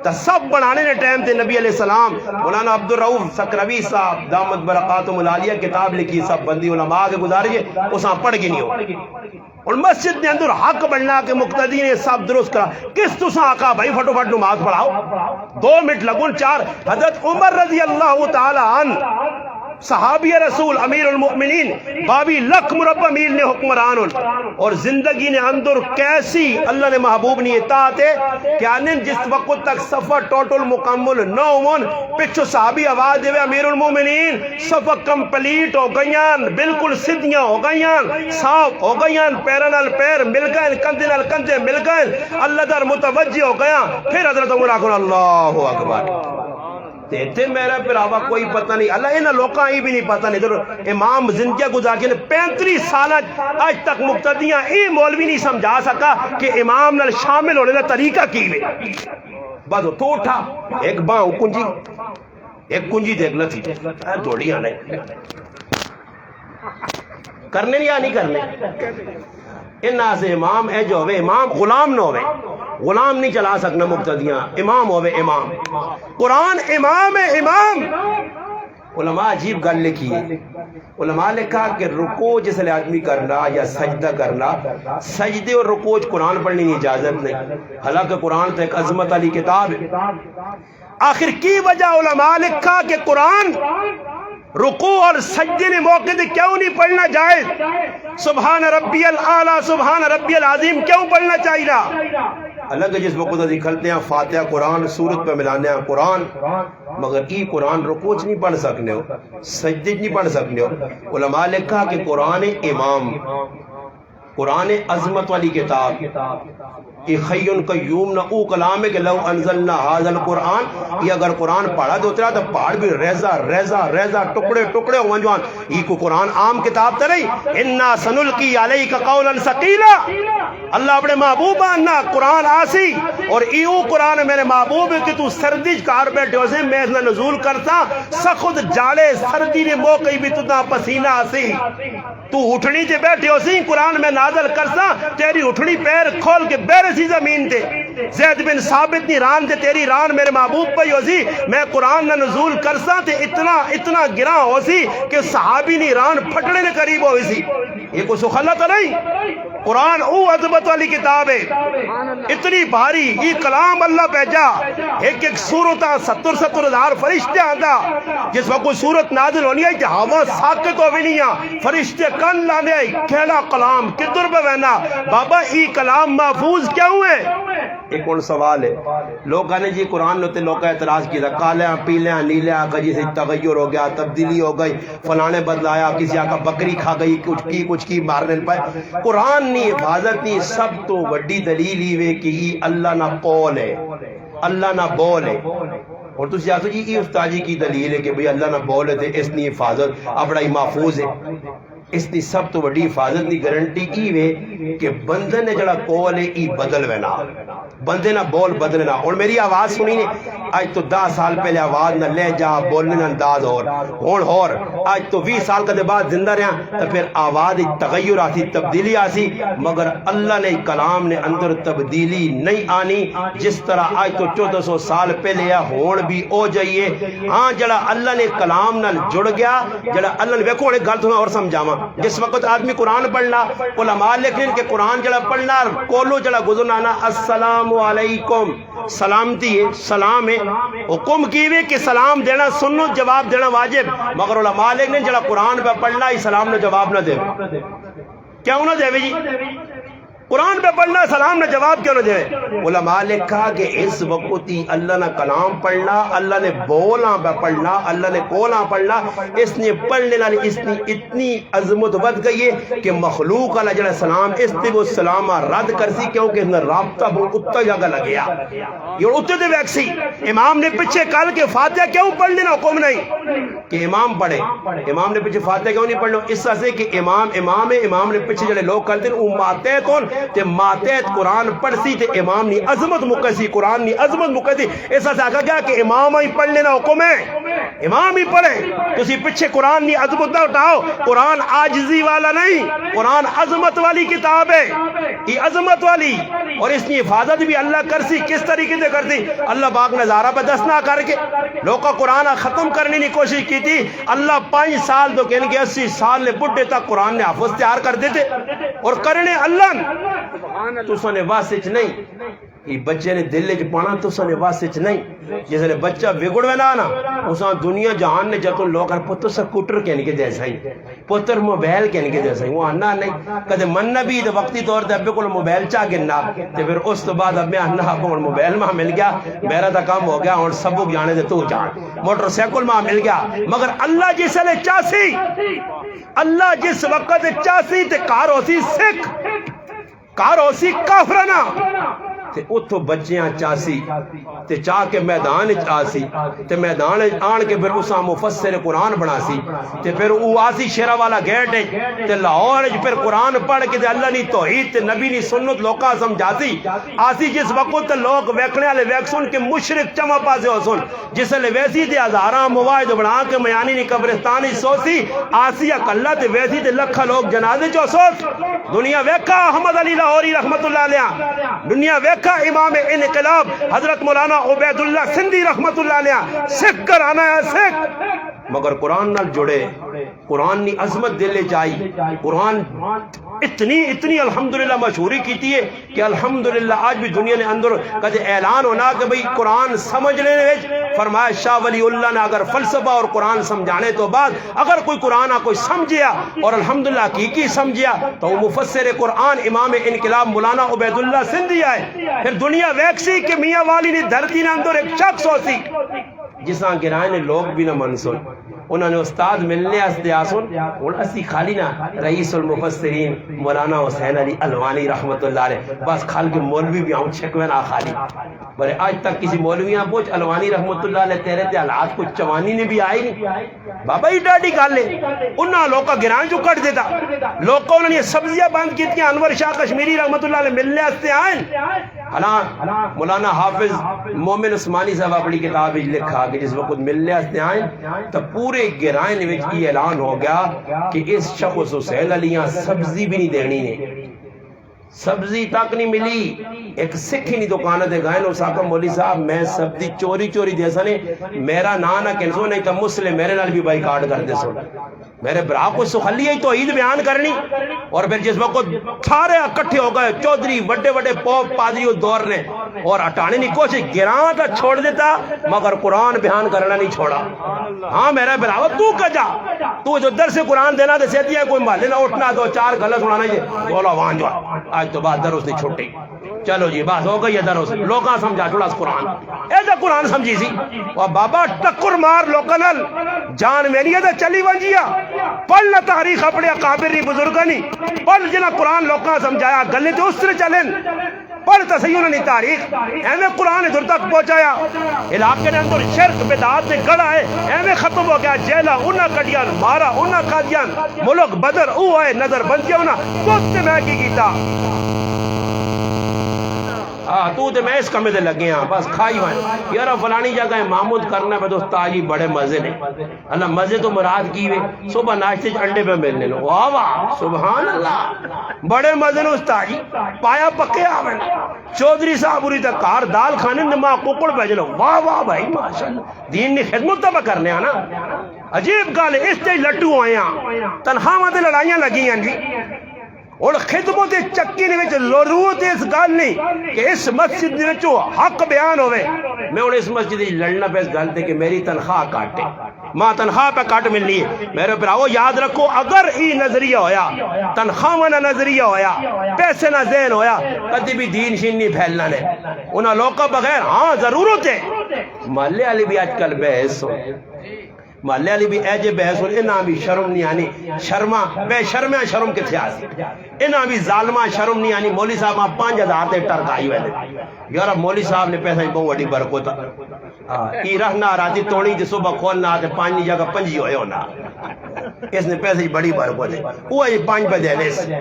تو سب بنانے نے ٹائم تے نبی علیہ السلام مولانا عبدالرؤف سکروی صاحب دامت برکاتہم العالیہ کتاب لکھی سب بندی علماء کے گزارے اساں پڑھ گی نہیں ہو اور مسجد نے اندر حق بننا کے مقتدی نے سب درست کرا کس تساں آقا بھائی فٹو فٹ نماز پڑھاؤ 2 منٹ لگن 4 حضرت عمر رضی اللہ تعالی عنہ صحابی رسول امیر المؤمنین 22 لاکھ مربع میل نے حکمران اور زندگی نے اندر کیسی اللہ نے محبوب نے اطاعت ہے کہ انن جس وقت تک سفر ٹوٹل مکمل نہ ہون پچھو صحابی آواز دے امیر المؤمنین سفر کمپلیٹ ہو گئیاں بالکل سیدھیاں ہو گئیاں صاف ہو گئیاں پیرن ال پیر مل گئے کندھے نال کندھے مل گئے اللہ در متوجہ ہو گیا پھر حضرت عمر آخر اللہ اکبر تے میرا پراوا کوئی پتہ نہیں اللہ انہاں لوکاں ہی بھی نہیں پتہ نہیں ادھر امام زندگی گزار کے 35 سال آج تک مقتدیاں یہ مولوی نہیں سمجھا سکا کہ امام نال شامل ہونے کا طریقہ کی ہے بس تو اٹھا ایک باں کنجی ایک کنجی دیکھ لتی دوڑی آنے کرنے یا نہیں کرنے انہاں سے امام اے جو ہوئے امام غلام نہ ہوئے غلام نہیں چلا سکنا مقتدیاں امام ہوئے امام قرآن امام ہے امام علماء عجیب گل لکھی ہے علماء لکھا کہ رکوع جس لئے آدمی کرنا یا سجدہ کرنا سجدے اور رکوع قرآن پڑھنے کی اجازت نہیں حالانکہ قرآن تو ایک عظمت علی کتاب ہے آخر کی وجہ علماء لکھا کہ قرآن رکوع اور سجدے نے موقع دے کیوں نہیں پڑھنا جائز سبحان ربی الاعلیٰ سبحان ربی العظیم کیوں پڑھنا چاہیے اللہ کے جس وقت دکھلتے ہیں فاتحہ قرآن سورت پہ ملانے ہیں قرآن مگر ای قرآن رکوع نہیں پڑھ سکنے ہو سجدے نہیں پڑھ سکنے ہو علماء لکھا کہ قرآن امام قرآن عظمت والی کتاب، یہ حی قیوم نہ او کلام ہے کہ لو انزلنا ھذا القرآن، یہ اگر قرآن پڑھا تو اترا تو پہاڑ بھی ریزہ ریزہ ریزہ ٹکڑے ٹکڑے ہو جوان. یہ کو قرآن عام کتاب تو نہیں. انا سنلقی علیک قولا ثقیلا، اللہ اپنے محبوب آنا قرآن آسی اور ایو قرآن میرے محبوب کہ تو سردی کار بیٹھے ہو سے میں اتنا نزول کرتا سخت جالے سردی نے موقع بھی تنا پسینہ آسی، تو اٹھنی تے بیٹھے ہو سی قرآن میں نازل کرتا تیری اٹھنی پیر کھول کے بیرے سی زمین تے زید بن ثابت نی ران تے تیری ران میرے محبوب پہ ہو سی میں قرآن نہ نزول کرتا تے اتنا گراں ہو سی کہ صحابی نی ران پھٹنے نے قریب ہوئی سی. یہ کوئی سخلہ تو نہیں. قرآن او عظمت والی کتاب ہے، اتنی بھاری. یہ کلام اللہ بھیجا، ایک ایک سورت 70 ہزار فرشتے آندا. جس وقت کوئی سورت نازل ہونی ہے کہ ہوا ساکت ہو بھی نہیں، فرشتے کن لانے آئی کھیلا کلام کدھر پہ بہنا. بابا یہ کلام محفوظ کیوں ہے؟ ایک اور سوال ہے. لوگوں نے جی قرآن نے لوگ اعتراض کیا، کالیاں پیلیاں نیلیاں کجی سے تغیر ہو گیا، تبدیلی ہو گئی، فلانے بدلایا، کسی آقا بکری کھا گئی، کچھ کی مارنے پائے. قرآن نی حفاظت نی سب تو وڈی دلیل ہی وے کہ یہ اللہ نہ قول ہے، اللہ نہ بول ہے. اور تسی آسو جی یہ استاد جی کی دلیل ہے کہ بھئی اللہ نہ بول ہے تے اس نی حفاظت اپنا ہی محفوظ ہے. اس دی سب تو وڈی حفاظت دی گارنٹی ای وے کہ بندے نے جڑا قول ہے ای بدل وینا، بندے نہ بول بدلنا. اور میری آواز سنی نے آج تو 10 سال پہلے آواز نہ لے جا بولنے نہ انداز اور آج تو 20 سال کا دے بعد زندہ رہا تو پھر آواز تغیر آتی تبدیلی آتی. مگر اللہ نے کلام نے اندر تبدیلی نہیں آنی. جس طرح آج تو 1400 سال پہلے ہون بھی ہو جائیے. ہاں جڑا اللہ نے کلام نہ جڑ گیا، جڑا اللہ نے ویکھو ایک گل تمہیں اور سمجھاواں. جس وقت آدمی قرآن پڑھنا علماء لکھن کہ قرآن جڑا پڑھنا کولو جڑا گزرنا نا السلام علیکم سلامتی ہے، سلام ہے. حکم کیوے کہ سلام دینا سنو، جواب دینا واجب. مگر علماء لکھن جڑا قرآن پہ پڑھنا ہی سلام نے جواب نہ دے. کیوں نہ دے جی؟ قرآن پہ پڑھنا سلام نہ جواب کیوں نہ دے؟ علماء نے کہا کہ اس وقت ہی اللہ نے کلام پڑھنا، اللہ نے بولاں پہ پڑھنا، اللہ نے کولاں پڑھنا. اس نے پڑھنے والی اس نے اتنی عظمت بد گئی ہے کہ مخلوق علیہ جڑا سلام اس تے وہ سلام رد کرسی کیونکہ اس نے رابطہ بہت اتنا جگہ لگیا. یہ اتنے دے ویکسی امام نے پیچھے کل کے فاتحہ کیوں پڑھنے نہ حکم نہیں کہ امام پڑھے؟ امام نے پیچھے فاتحہ کیوں نہیں پڑھنا؟ اس طرح سے کہ امام ہے، امام نے پیچھے جڑے لوگ کرتے ہیں وہ ماتحت ہون تے ماتحت قرآن پڑھسی تے امام نی عظمت مکسی، قرآن نی عظمت مکسی. ایسا سے آگا گیا کہ امام ہی پڑھ لینا حکم ہے، امام ہی پڑھے. تسی پیچھے قرآن نی عظمت نہ اٹھاؤ. قرآن عاجزی والا نہیں، قرآن عظمت والی کتاب ہے، یہ عظمت والی. اور اس کی حفاظت بھی اللہ کرسی. کس طریقے سے کرسی؟ اللہ پاک نے زارہ پہ دست نہ کر کے لوگ کا قرآن ختم کرنے کی کوشش کی تھی. اللہ 5 سال تو کہنے کے 80 سال نے بڑھے تک قرآن نے حافظ تیار کر دیتے اور کرنے اللہ تو سنے واسچ نہیں. یہ بچے نے دل چ پانا تو سنے واسچ نہیں. جس نے بچہ بگڑ نا اساں دنیا جہان نے جتوں لوگ پتر سکوٹر کہنے کے جیسا ہی، پتر موبائل کہنے کے جیسا ہی. وہ آنا نہیں کدے مننا بھی تو وقتی طور تے ابے کو موبائل چاہ گنا تے پھر اس تو بعد ابے آنا کو موبائل ماں مل گیا، میرا تا کام ہو گیا اور سب جانے دے تو جان، موٹر سائیکل ماں مل گیا. مگر اللہ جس نے چاسی، اللہ جس وقت چاسی تے کار ہوسی سکھ، کار ہوسی کافرانہ تے اتھو بچیاں چاسی تے چاہ کے میدان آسی تے میدان آن کے پھر اساں مفسر قرآن بنا سی تے پھر او آسی شیرہ والا گیٹ تے لاہور پھر قرآن پڑھ کے تے اللہ نی توحید تے نبی نی سنت لوکا سمجھاسی آسی. جس وقت لوگ ویکھنے والے ویکھ سن کہ مشرک چما پاسے ہو سن جس لے ویسی تے ہزاراں مواعظ بنا کے میانی نی قبرستانی سوسی آسی اکلا تے ویسی تے لکھا لوگ جنازے چو سوس. دنیا ویکھا احمد علی لاہوری رحمت اللہ علیہ، دنیا ویکھا امام انقلاب حضرت مولانا عبید اللہ سندھی رحمت اللہ علیہ سکھ کر آنا ہے سکھ. مگر قرآن نال جڑے، قرآن نی عظمت دل چاہی. قرآن اتنی الحمدللہ مشہوری کیتی ہے کہ الحمدللہ آج بھی دنیا نے اندر کدے اعلان ہونا کہ بھئی قرآن سمجھ لینے وچ فرمایا شاہ ولی اللہ نے اگر فلسفہ اور قرآن سمجھانے تو بعد اگر کوئی قرآن کوئی سمجھیا اور الحمدللہ حقیقی سمجھیا تو وہ مفسر قرآن امام انقلاب مولانا عبید اللہ سندھی آئے. پھر دنیا ویکسی کہ میاں والی نے دھرتی نے اندر ایک شخص ہوسی جساں گرائے نے لوگ بھی نہ منسون انہوں نے استاد ملنے استے آسن اور اسی خالی نا رئیس المفسرین مولانا حسین علی الوانی رحمت اللہ علیہ بس خال کے مولوی بھی آؤں چھکوے نا خالی بلے آج تک کسی مولویاں پوچھ الوانی رحمت اللہ علیہ تیرے تے حالات کچھ چوانی نے بھی آئی نہیں بابا ہی ڈاڈی کال لے انہاں لوگ کا گران جو کٹ دیتا لوگ کو انہوں نے سبزیاں بند کی تھی انور شاہ کشمیری رحمت اللہ علیہ ملنے استے آئیں حالان مولانا حافظ مومن عثمانی صاحب اپنی کتاب لکھا کہ جس وقت ملنے استے آئیں تو پورے گرائن وچ یہ اعلان ہو گیا کہ اس شخص حسین علیاں سبزی بھی نہیں دینی نے سبزی تک نہیں ملی ایک سکھ ہی نہیں دکانہ دے گئے اور صاحب مولی صاحب میں سبزی چوری چوری دے سنے میرا نانا کینسو نہیں تو مسلم میرے نال بھی بائی کارڈ کر دے سو میرے برا کو سخلی ہے تو عید بیان کرنی اور پھر جس وقت سارے اکٹھے ہو گئے چودھری بڑے بڑے پوپ پادری اس دور نے اور ہٹانے نہیں کوشش گراں تا چھوڑ دیتا مگر قرآن بیان کرنا نہیں چھوڑا ہاں میرا براو تو کجا تو جو در سے قرآن دینا دے سیتی ہے کوئی محلے نہ اٹھنا دو چار غلط سنانا یہ بولا وہاں جو آج تو بعد دروس نہیں چھوٹی چلو جی بات ہو گئی ہے دروس لوگاں سمجھا چھوڑا اس قرآن ایسا قرآن سمجھی سی اور بابا ٹکر مار لوکنل جان میری ہے چلی ونجیا پل نہ تاریخ اپنے اکابر نہیں بزرگا نہیں پل جنا قرآن لوگاں سمجھایا گلے تو اس طرح چلیں پڑھ تسیون نہیں تاریخ ایویں قرآن ادھر تک پہنچایا علاقے نے اندر شرک بدعات سے گڑا ہے ایویں ختم ہو گیا جیلا انہاں کڈیان مارا انہاں قادیان ملک بدر او آئے نظر بند کیا انہاں تو سے میں کی کیتا تو تے میں اس کمے دے لگے ہاں بس کھائی ہوئے یارا فلانی جگہ محمود کرنا ہے تو تاجی بڑے مزے نے اللہ مزے تو مراد کی ہوئے صبح ناشتے انڈے پہ ملنے لو واہ واہ سبحان اللہ بڑے مزے نے استاد جی پایا پکے آویں چودھری صاحب پوری تک کار دال کھانے نما ککڑ بھیج لو واہ واہ بھائی ماشاءاللہ دین نے خدمت تو کرنے آنا عجیب گل ہے اس تے لٹو آئے ہیں تنخواہ تے لڑائیاں لگی ہیں جی اور خدمت چکی نے وچ ضرورت اس گل نہیں کہ اس مسجد دے وچ حق بیان ہوئے میں ہن اس مسجد وچ لڑنا پہ اس گل تے کہ میری تنخواہ کاٹے ماں تنخواہ پہ کٹ ملنی ہے میرے بھراؤ یاد رکھو اگر ای نظریہ ہویا تنخواہ نہ نظریہ ہویا پیسے نہ ذہن ہویا کدی بھی دین شین نہیں پھیلنا نے انہاں لوکاں بغیر ہاں ضرورت ہے محلے والی بھی آج کل بحث ہو محلے والی بھی ایجے بحث ہوئی انہاں بھی شرم نہیں آنی شرما بے شرمیاں شرم کتھے آسی انہاں بھی ظالمہ شرم نہیں آنی مولوی صاحب آپ 5000 تے ٹرکائی ہوئے یارا مولوی صاحب نے پیسہ ہی بہت وڈی برکت ای رہنا راتی توڑی جی صبح کھولنا تے 5 جگہ 5 ہوئے ہونا اس نے پیسے ہی بڑی برکت ہے وہ ہے 5 پہ دینے سے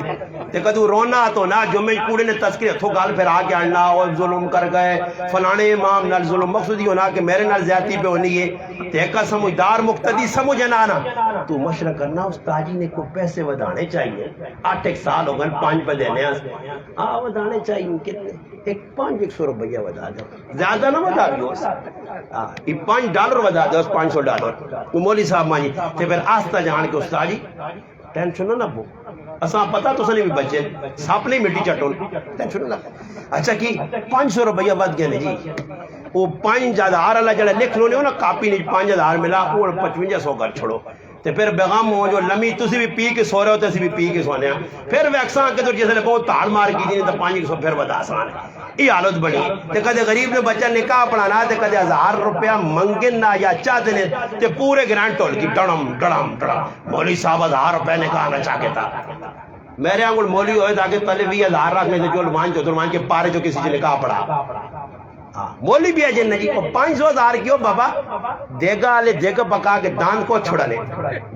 تے کدو رونا تو نہ جمعے کوڑے نے تذکرے ہتھوں گال پھر آ کے آنا اور ظلم کر گئے فلانے امام نال ظلم مقصود یہ ہونا کہ میرے نال زیادتی پہ ہونی ہے تے کا سمجھدار مقتدی سمجھے نہ آنا تو مشورہ کرنا استاد جی نے کو پیسے ودانے چاہیے 8 سال ہو گئے 5 پہ دینے ہاں ودانے چاہیے کتنے ایک 500 روپیہ ودا دو زیادہ نہ ودا دیو یہ $5 ودا دو $500 وہ مولوی صاحب مانی تے پھر آستہ جان کے استاد جی ٹینشن نہ بو اساں پتہ تو سنے بھی بچے سپ نہیں مٹی چٹون ٹینشن نہ اچھا کی 500 روپیہ ود گئے جی وہ 5000 والا جڑا لکھ لو نے نا کاپی نہیں 5000 ملا اور 5500 کر چھوڑو تے پھر بیغام ہو جو لمی تسی بھی پی کے سو رہے ہو تے اسی بھی پی کے سونے پھر ویکساں کے تو جیسے بہت تاڑ مار کی دی تے 500 پھر ودا آسان ہے یہ حالت بڑی تے کدے غریب نے بچہ نکاح پڑھانا تے کدے 1000 روپیہ منگنا یا چاہتے نے تے پورے گرانٹ ٹول کی ڈڑم ڈڑم ڈڑم مولوی صاحب 1000 روپیہ نکاح نہ چاہ کے تھا میرے آنگل مولوی ہوئے تاکہ تلے 20000 رکھ میں جو مان جو درمان کے پارے جو کسی سے نکاح پڑھا مولی بھی اجن جی 500,000 کیوں بابا دیگا والے دیگ پکا کے دان کو چھڑنے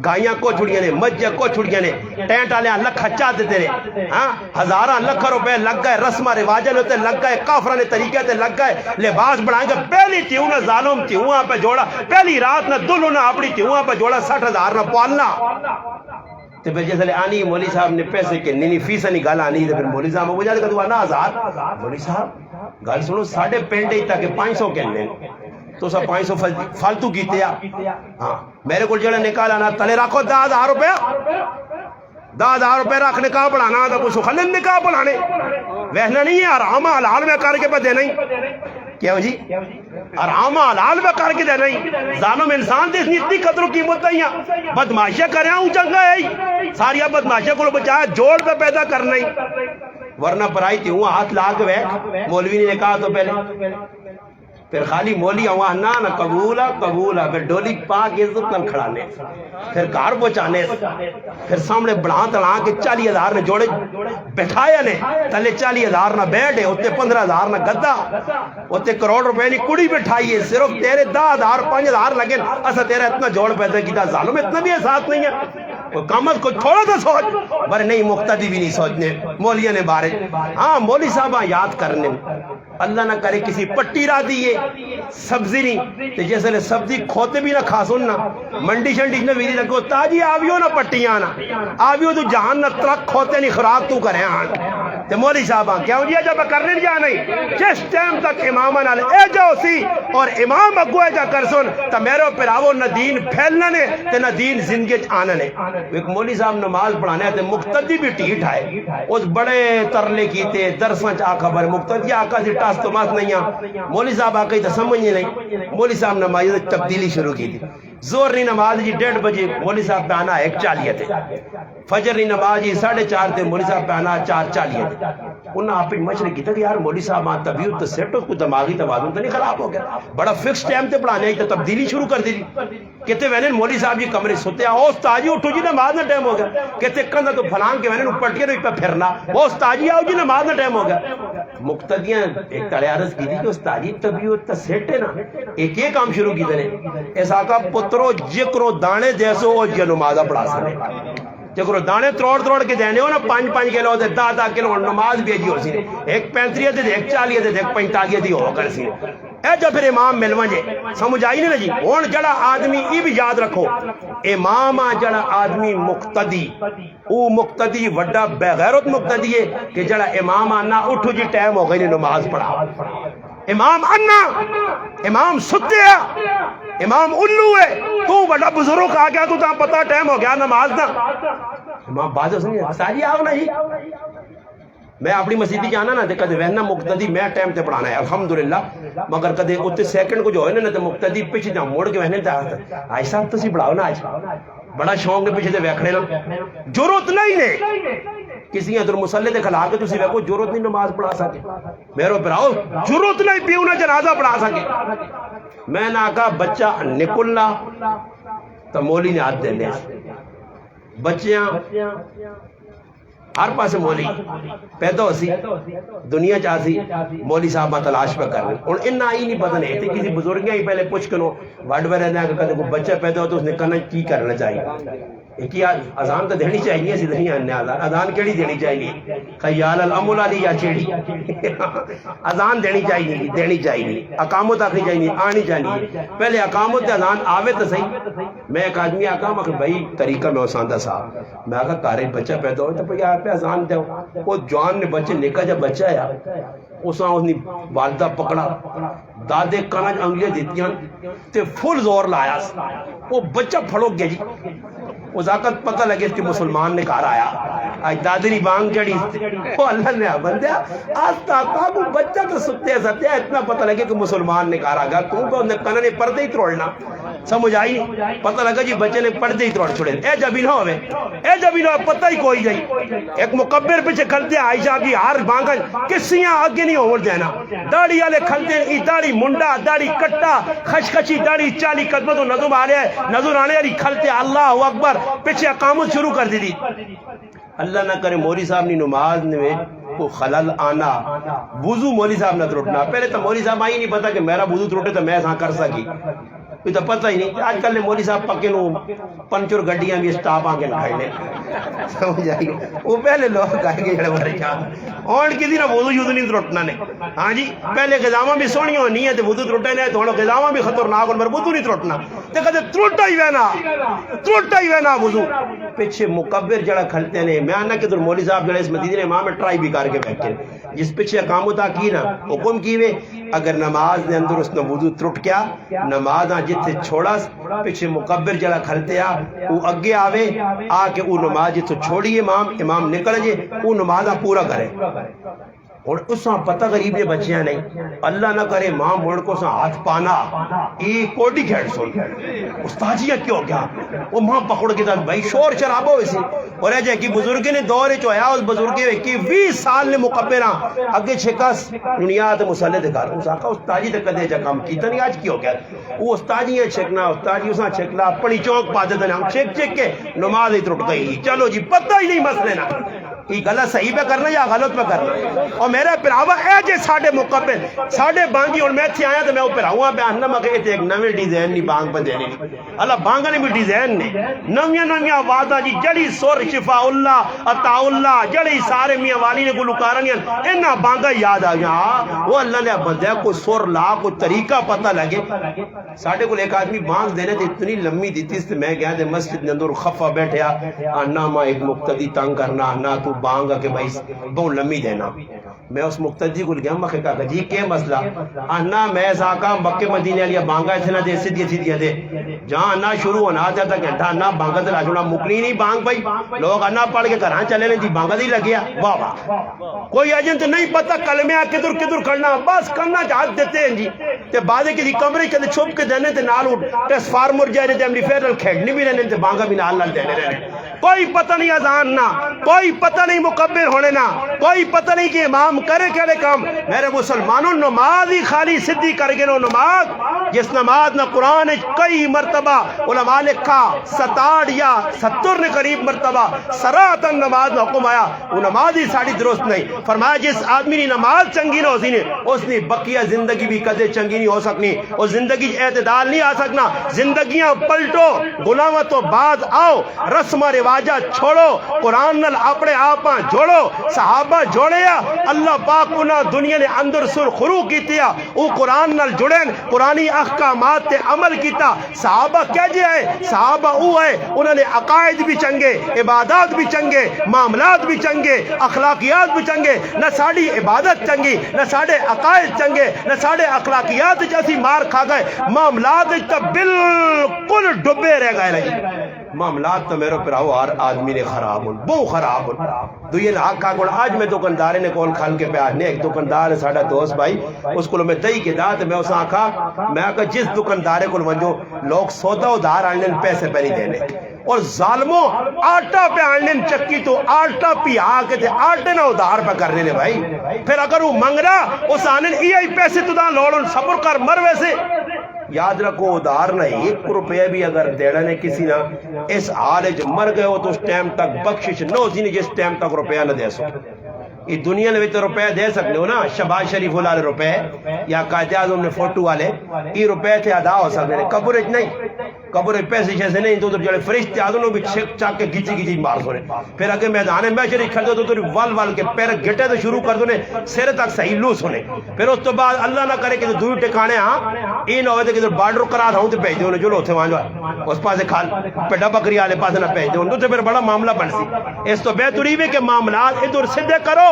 گائیاں کو چھڑیاں نے مجھے کو چھڑیاں نے ٹینٹ والے لکھ چا دیتے نے ہاں 1000 لکھ روپے لگ گئے رسم رواجن ہوتے لگ گئے کافرہ نے طریقے تے لگ گئے لباس بنائیں گے پہلی تیوں نے ظالم تیوں پہ جوڑا پہلی رات نہ دلو نہ اپنی تیوں پہ جوڑا 60,000 نہ پالنا تو پھر جیسے آنی مولوی صاحب نے پیسے کے نینی فیس نہیں گالا آنی تو پھر مولوی صاحب مجھے کہ تو آنا 1000 مولوی صاحب گل سنو ساڑھے پینڈے ہی تک 500 کہنے تو سب 500 فالتو کیتے ہاں میرے کو جڑا نکالا نا تلے رکھو 10,000 روپے 10,000 روپے رکھ نکاح پڑھانا تو کچھ خلن نکاح پڑھانے ویسنا نہیں ہے آرام حلال میں کر کے پہ دینا ہی کیا ہو جی آرام حلال میں کر کے دینا ہی ظالم انسان دے اتنی قدر و قیمت نہیں ہے بدماشیاں کریں ہوں چنگا ہے ساریا بدماشیاں کو بچایا جوڑ پہ پیدا کرنا ہی ورنہ پرائی تھی ہوں ہاتھ لاغ ویک مولوی نے کہا تو پہلے پھر خالی مولی آواں نا نا قبولا قبولا، پھر ڈولی پا کے عزت نال کھڑانے، پھر گھر پہنچانے، پھر سامنے بڑھا تڑا کے 40,000 نے جوڑے بٹھایا نے، تلے 40,000 نہ بیٹھے، اتنے 15,000 نہ گدا، اتنے کروڑ روپے کی کڑی بٹھائی ہے، صرف تیرے 10,000 5,000 لگے، اسا تیرا اتنا جوڑ پیدا کیتا، ظالم اتنا بھی احساس نہیں ہے، کم از کو تھوڑا تو سوچ، بارے نہیں مقتدی بھی نہیں سوچنے، مولیاں نے بارے، ہاں مولی صاحبہ یاد کرنے، اللہ نہ کرے کسی پٹی را دیئے سبزی نہیں، تے جیسے لے سبزی کھوتے بھی نہ کھا سننا، منڈی شنڈی نہ ویری لگو، تاجی آویو نہ پٹیاں نہ، آویو تو جہان نہ ترک کھوتے نہیں خراب تو کرے آن، تے مولی صاحبہ کیوں جی جب کرنے نہیں جانا، جس ٹائم تک امامہ نالے اے جاؤ سی، اور امام اگوے جا کر سن، تا میرے پراو نہ دین پھیلنا نے، تے نہ دین زندگی آنا نے، ایک مولی صاحب نماز پڑھانے تے مقتدی بھی ٹھیٹ ہے، اس بڑے ترلے کیتے درساں چاہ خبر مقتدی آقا سے ٹاس تو مات نہیں آ، مولی صاحب آقا ہی تو سمجھنے نہیں، مولی صاحب نماز تبدیلی شروع کی تھی، زور نہیں نماز جی 1:30 بجے مولی صاحب پہ آنا 1:40 تھے، فجر نہیں نماز جی 4:30 تھے، مولی صاحب پہ آنا 4:40 تھے، انہوں نے آپ مشورہ کی تھا کہ یار مولی صاحب آن طبیعت تو سیٹ ہو، کوئی دماغی توازن تو نہیں خراب ہو گیا، بڑا فکس ٹائم تے پڑھانے ہی تو تبدیلی شروع کر دی، کہتے وینے مولی صاحب جی کمرے سوتے ہیں، استاد جی اٹھو جی نماز نہ ٹائم ہو گیا، کہتے کندھا تو پھلان کے وینے پٹ کے پہ پھرنا، استاد جی آؤ جی نماز نہ ٹائم ہو گیا، مقتدیاں ایک تڑے عرض کی تھی کہ استاد جی طبیعت تو سیٹ ہے نا، ایک یہ کام شروع کی دنے، ایسا آقا پترو جکرو دانے جیسو او جی نمازہ پڑھا سنے، جکرو دانے تروڑ کے دینے ہو نا 5 کلو دے 10 کلو نماز بھی ہو سی، ایک 35 دے ایک 40 دے ایک 45 دی ہو کر سی، اے جو پھر امام ملوان جے سمجھ آئی نہیں جی، ہون جڑا آدمی یہ بھی یاد رکھو، امام جڑا آدمی مقتدی، او مقتدی وڈا بغیرت مقتدی ہے کہ جڑا امام آنا اٹھو جی ٹائم ہو گئی نماز پڑھا، امام انا امام ستے ہیں، امام الو ہے، تو بڑا بزرگ آ گیا تو تاں پتہ ٹائم ہو گیا نماز دا، امام بازو سنیے ساجی آؤ نا جی، میں اپنی مسجدی جانا نا کدے وہنا مقتدی میں ٹائم تے پڑھانا ہے الحمدللہ، مگر کدے اتنے سیکنڈ کو جو ہے نا تے مقتدی پیچھے جا موڑ کے وہنے تے آج صاحب تسی پڑھاؤ نا، آج بڑا شوق نے پیچھے تے ویکھنے نا، ضرورت نہیں نے کسی ادھر مسلح تے کھلا کے تسی ویکھو ضرورت نہیں نماز پڑھا سکے، میرے بھراؤ ضرورت نہیں پیو نہ جنازہ پڑھا سکے، میں نہ کہا بچہ نکلنا تو مولی نے ہاتھ دینے، بچیاں ہر پاس مولی پیدا ہو سی دنیا چاہ سی، مولی صاحب تلاش پہ کر رہے اور انہا ہی نہیں پتہ نہیں تھی، کسی بزرگیاں ہی پہلے پوچھ کنو وڈ میں رہنا ہے کہ کدھے کوئی بچہ پیدا ہو تو اس نے کہنا کی کرنا چاہیے، ایک ہی اذان تو دینی چاہیے، اسی نہیں آنے اذان کیڑی دینی چاہیے، خیال الامل علی یا چیڑی، اذان دینی چاہیے، اقامت آخری چاہیے، آنی چاہیے، پہلے اقامت اذان آوے تو صحیح، میں ایک آدمی آقا میں کہ بھائی طریقہ میں اساندہ صاحب، میں آقا کارے بچہ پیدا ہو تو پہ یہاں پہ اذان دے وہ جوان نے بچے نکا جب بچہ ہے اس نے والدہ پکڑا دادے کنج انگلے دیتیاں تے فل زور لایا، وہ بچہ پھڑو گیا جی، وہ ذاکت پتہ لگے کہ مسلمان نے کہا آیا، آج دادری بانگ چڑی، وہ اللہ نے بندیا آستا کابو بچہ تو سکتے سکتے اتنا پتہ لگے کہ مسلمان نے کہا گا، تو انہیں کنہ نے پردے ہی توڑنا، سمجھ آئی پتہ لگا جی بچے نے پردے ہی توڑ چھوڑے، اے جب ہی نہ ہوئے، اے جب ہی نہ ہوئے پتہ ہی کوئی جائی، ایک مقبر پیچھے کھلتے ہیں عائشہ کی ہار بانگا کسیاں آگے نہیں ہوور دینا، داڑی آلے کھلتے ہیں، داڑی منڈا داڑی کٹا خشخشی داڑی 40 قدمہ تو نظم آنے والی کھلتے ہیں، اللہ اکبر پیچھے اقامت شروع کر دی، اللہ نہ کرے مولی صاحب نے نماز میں کو خلل آنا، وضو مولی صاحب نہ ترٹنا، پہلے تو مولی صاحب آئی نہیں پتا کہ میرا وضو ترٹے تو میں ایسا کر سکی، کوئی تو پتہ ہی نہیں، آج کل نے مولی صاحب پکے نو پنچر گڈیاں بھی سٹاپ آنگے نہ کھڑنے، سمجھ آئی وہ پہلے لوگ کہیں گے جڑے بارے چاہاں اور کسی نہ وضو یوز نہیں ترٹنا نے، ہاں جی پہلے غذاواں بھی سونی ہونی ہے تو وضو ترٹے نے، تو غذاواں بھی خطرناک ہون پر وضو نہیں ترٹنا، تے کدے ترٹا ہی وینا وضو، پیچھے مکبر جڑا کھلتے نے، میں آنا کہ در مولی صاحب جڑے اس مدینے نے امام ٹرائی بھی کر کے بیٹھے، جس پیچھے اقامتہ کی نا حکم کیوے اگر نماز دے اندر اس نے وضو ترٹ کیا، نماز جتھے چھوڑا پیچھے مکبر جڑا کھلتے وہ اگے آوے آ کے وہ نماز جتھے چھوڑی امام نکل جے وہ نماز پورا کرے، اور اس پتہ غریب یہ بچیاں نہیں اللہ نہ کرے ماں موڑ کو ہاتھ پانا یہ کوٹی کھیڑ سن استاد جی کیوں گیا وہ ماں پکڑ کے بھائی شور شرابہ ویسی اور ہے کہ بزرگ نے دور چویا اس بزرگ کی 20 سال نے مقبرہ اگے چھکس دنیا تے مسلے دکھا اس آقا استاد جی تے کدے جا کام کیتا نہیں آج کیوں گیا وہ استاد جی چھکنا استاد جی اساں چھکلا اپنی چوک پا دے ہم چھک چھک کے نماز ہی ٹوٹ گئی چلو جی پتہ ہی نہیں مسئلے نہ یہ غلط صحیح پہ کرنا یا غلط پہ کرنا اور میرے پراوا اے جے ساڈے مقبل ساڈے بانگی اور میں تھے آیا تو میں پراوا پہ آنا مگر ایک نویں ڈیزائن نہیں بانگ پہ دینی اللہ بانگا نے بھی ڈیزائن نے نویاں آوازاں جی جڑی سر شفا اللہ عطا اللہ جڑی سارے میاں والی نے گلوکارنیاں انہاں بانگا یاد آ گیا وہ اللہ نے بندہ کوئی سر لا کوئی طریقہ پتہ لگے ساڈے کو ایک آدمی بانگ دینے تے اتنی لمبی دیتی اس میں گیا تے مسجد کے اندر خفا بیٹھیا انا ما ایک مقتدی تنگ کرنا نہ تو بانگا کہ بھائی بہت لمبی دینا میں اس مقتدی کو گیا مکہ کہا جی کیا مسئلہ انا میں ساکا مکہ مدینے علیہ بانگا اتنا دے سیدھی دے جہاں انا شروع ہونا جاتا گھنٹہ انا بانگا دے لاجونا مکلی نہیں بانگ بھائی لوگ انا پڑھ کے گھران چلے لیں دی بانگا دی لگیا واہ واہ کوئی ایجنٹ نہیں پتہ کلمہ کدھر کرنا بس کرنا جہاز دیتے ہیں جی تے بعدے کی کمرے کے چھپ کے دینے تے نال ٹیسٹ فارمر جائے تے امری فیرل کھیڑنی بھی رہنے تے بانگا بھی نال دینے رہنے کوئی پتہ نہیں اذان نہ کوئی پتہ نہیں مکبر ہونے نہ کوئی پتہ نہیں کہ امام کرے کہڑے کام میرے مسلمانوں نماز ہی خالی سدھی کر کے نماز جس نماز نہ قرآن کئی مرتبہ علماء لکھا 67 یا 70 نے قریب مرتبہ سراتن نماز نہ حکم آیا وہ نماز ہی ساڑی درست نہیں فرمایا جس آدمی نے نماز چنگی نہ ہو سی نے اس نے بقیہ زندگی بھی کدے چنگی نہیں ہو سکنی اور زندگی اعتدال نہیں آ سکنا زندگیاں پلٹو غلامت تو بعد آؤ رسم رواجہ چھوڑو قرآن نل اپنے آپاں جوڑو صحابہ جوڑیا اللہ پاک انہاں دنیا نے اندر سر خرو کیتیا او قرآن نل جڑین قرآنی احکامات تے عمل کیتا صحابہ کیا جے ہے صحابہ او ہے انہوں نے عقائد بھی چنگے عبادات بھی چنگے معاملات بھی چنگے اخلاقیات بھی چنگے نہ ساڑی عبادت چنگی نہ ساڑے عقائد چنگے نہ ساڑے اخلاقیات جیسی مار کھا گئے معاملات تا بالکل ڈبے رہ گئے لگی معاملات تو میرے پر ہر آدمی نے خراب ہوں بہت خراب ہوں تو یہ آقا کو آج میں دکاندار نے کول کھال کے پیارنے ایک دکاندار ہے ساڑا دوست بھائی اس کو میں دہی کے دا تو میں اس آقا میں آقا جس دکاندارے کو ونجو لوگ سودا ادھار آنے پیسے پہ نہیں دینے اور ظالموں آٹا پہ آنے چکی تو آٹا پی آکے تھے آٹے نہ ادھار پہ کرنے نے بھائی پھر اگر وہ منگ رہا اس آنے ای پیسے تو دا لوڑن صبر کر مر ویسے یاد رکھو ادھار نہیں 1 روپے بھی اگر دینا نے کسی نہ اس حال جو مر گئے ہو تو اس ٹائم تک بخشش نہ ہوتی نہیں جس ٹائم تک روپیہ نہ دے سکتے یہ دنیا میں تو روپے دے سکتے ہو نا شہباز شریف والے روپے یا قائد اعظم نے فوٹو والے یہ روپے تھے ادا ہو سکتے ہیں قبر نہیں قبر پیسے جیسے نہیں تو جڑے فرشتے آدھوں بھی چھک چاک کے گھچی گھچی مار سونے پھر اگے میدان میں شریف کھڑے تو وال وال کے پیر گھٹے تو شروع کر دونے سر تک صحیح لوس ہونے پھر اس تو بعد اللہ نہ کرے کہ دوئی ٹکانے ہاں یہ نہ ہوئے کہ بارڈر کرا رہا ہوں تو بھیج دوں جو لوتے وہاں جو ہے اس پاسے کھال پیڈا بکری والے پاسے نہ بھیج دوں تو پھر بڑا معاملہ بن سی اس تو بہتری بھی کہ معاملات ادھر سدھے کرو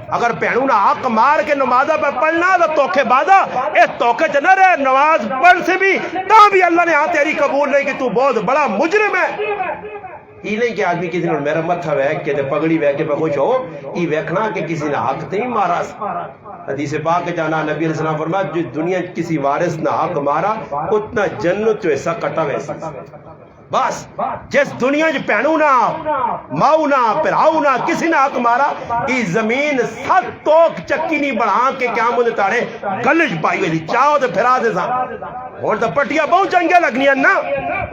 اگر پہنوں نہ حق مار کے نمازہ پہ پڑھنا تو توکھے بادہ اے توکھے چ نہ رہے نماز پڑھ سے بھی تاں بھی اللہ نے ہاں تیری قبول نہیں کہ تو بہت بڑا مجرم ہے یہ نہیں کہ آدمی کسی نے میرا متھا ویک کے پگڑی ویک کے پہ خوش ہو یہ ویکھنا کہ کسی نے حق نہیں مارا حدیث پاک کے جانا نبی علیہ السلام فرمایا جو دنیا کسی وارث نہ حق مارا اتنا جنت جو ایسا کٹا ویسا بس جس دنیا جو پہنو نہ ماؤ نہ پراؤ نہ کسی نہ حق مارا یہ زمین 7 توک چکی نہیں بڑھا کے کیا مجھے تاڑے گلش پائی ہوئی چاہو تو پھرا دے سا اور تو پٹیاں بہت چنگے لگنی ہیں نا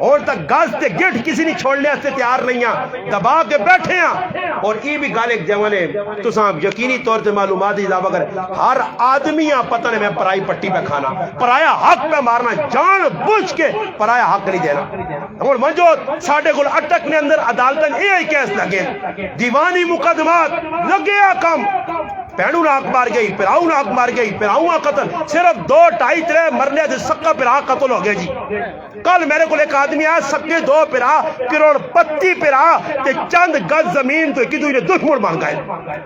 اور تو گاز تے گٹ کسی نہیں چھوڑنے سے تیار نہیں ہیں دبا کے بیٹھے ہیں اور یہ بھی گال ایک جوانے تو صاحب یقینی طور سے معلومات اضافہ کرے ہر آدمی پتہ نہیں میں پرائی پٹی پہ کھانا پرایا حق پہ مارنا جان بوجھ کے پرایا حق نہیں دینا اور جو ساڑھے گل اٹک نے اندر عدالتاً یہ کیس لگے دیوانی مقدمات لگیا کم پہنوں نہ حق مار گئی پھراؤں نہ حق مار گئی پھراؤں قتل صرف 2 2.5 3 مرنے سے سکا پھرا قتل ہو گیا جی کل میرے کو ایک آدمی آیا سکے 2 پھرا کروڑ پتی پھرا تے چند گز زمین تو ایک دوسرے دشمن مانگا ہے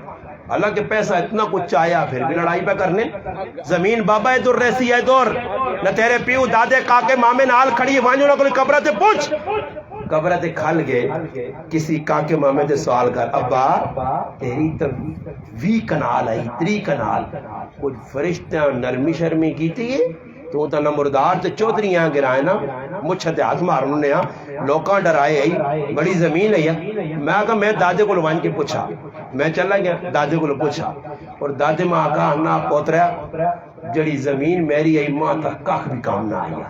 اللہ کے پیسہ اتنا کچھ آیا پھر بھی لڑائی پہ کرنے زمین بابا ہے دور رہسی ہے دور نہ تیرے پیو دادے کاکے مامے نال کھڑی وانجو نہ کوئی قبرہ تے پوچھ قبر تے کھل گئے کسی کاکے مامے تے سوال کر ابا تیری تو 20 کنال آئی 3 کنال کچھ فرشتہ نرمی شرمی کیتی ہے تو نہ مردار تے چودھریاں گرائے نا مچھ تے ہاتھ مارنے ہاں لوکاں ڈرائے آئی بڑی زمین ہے میں دادے کو وان کے پوچھا میں چلا گیا دادے کو پوچھا اور دادے ماں کا نا پوترا جڑی زمین میری آئی ماں تک کھ بھی کام نہ آئی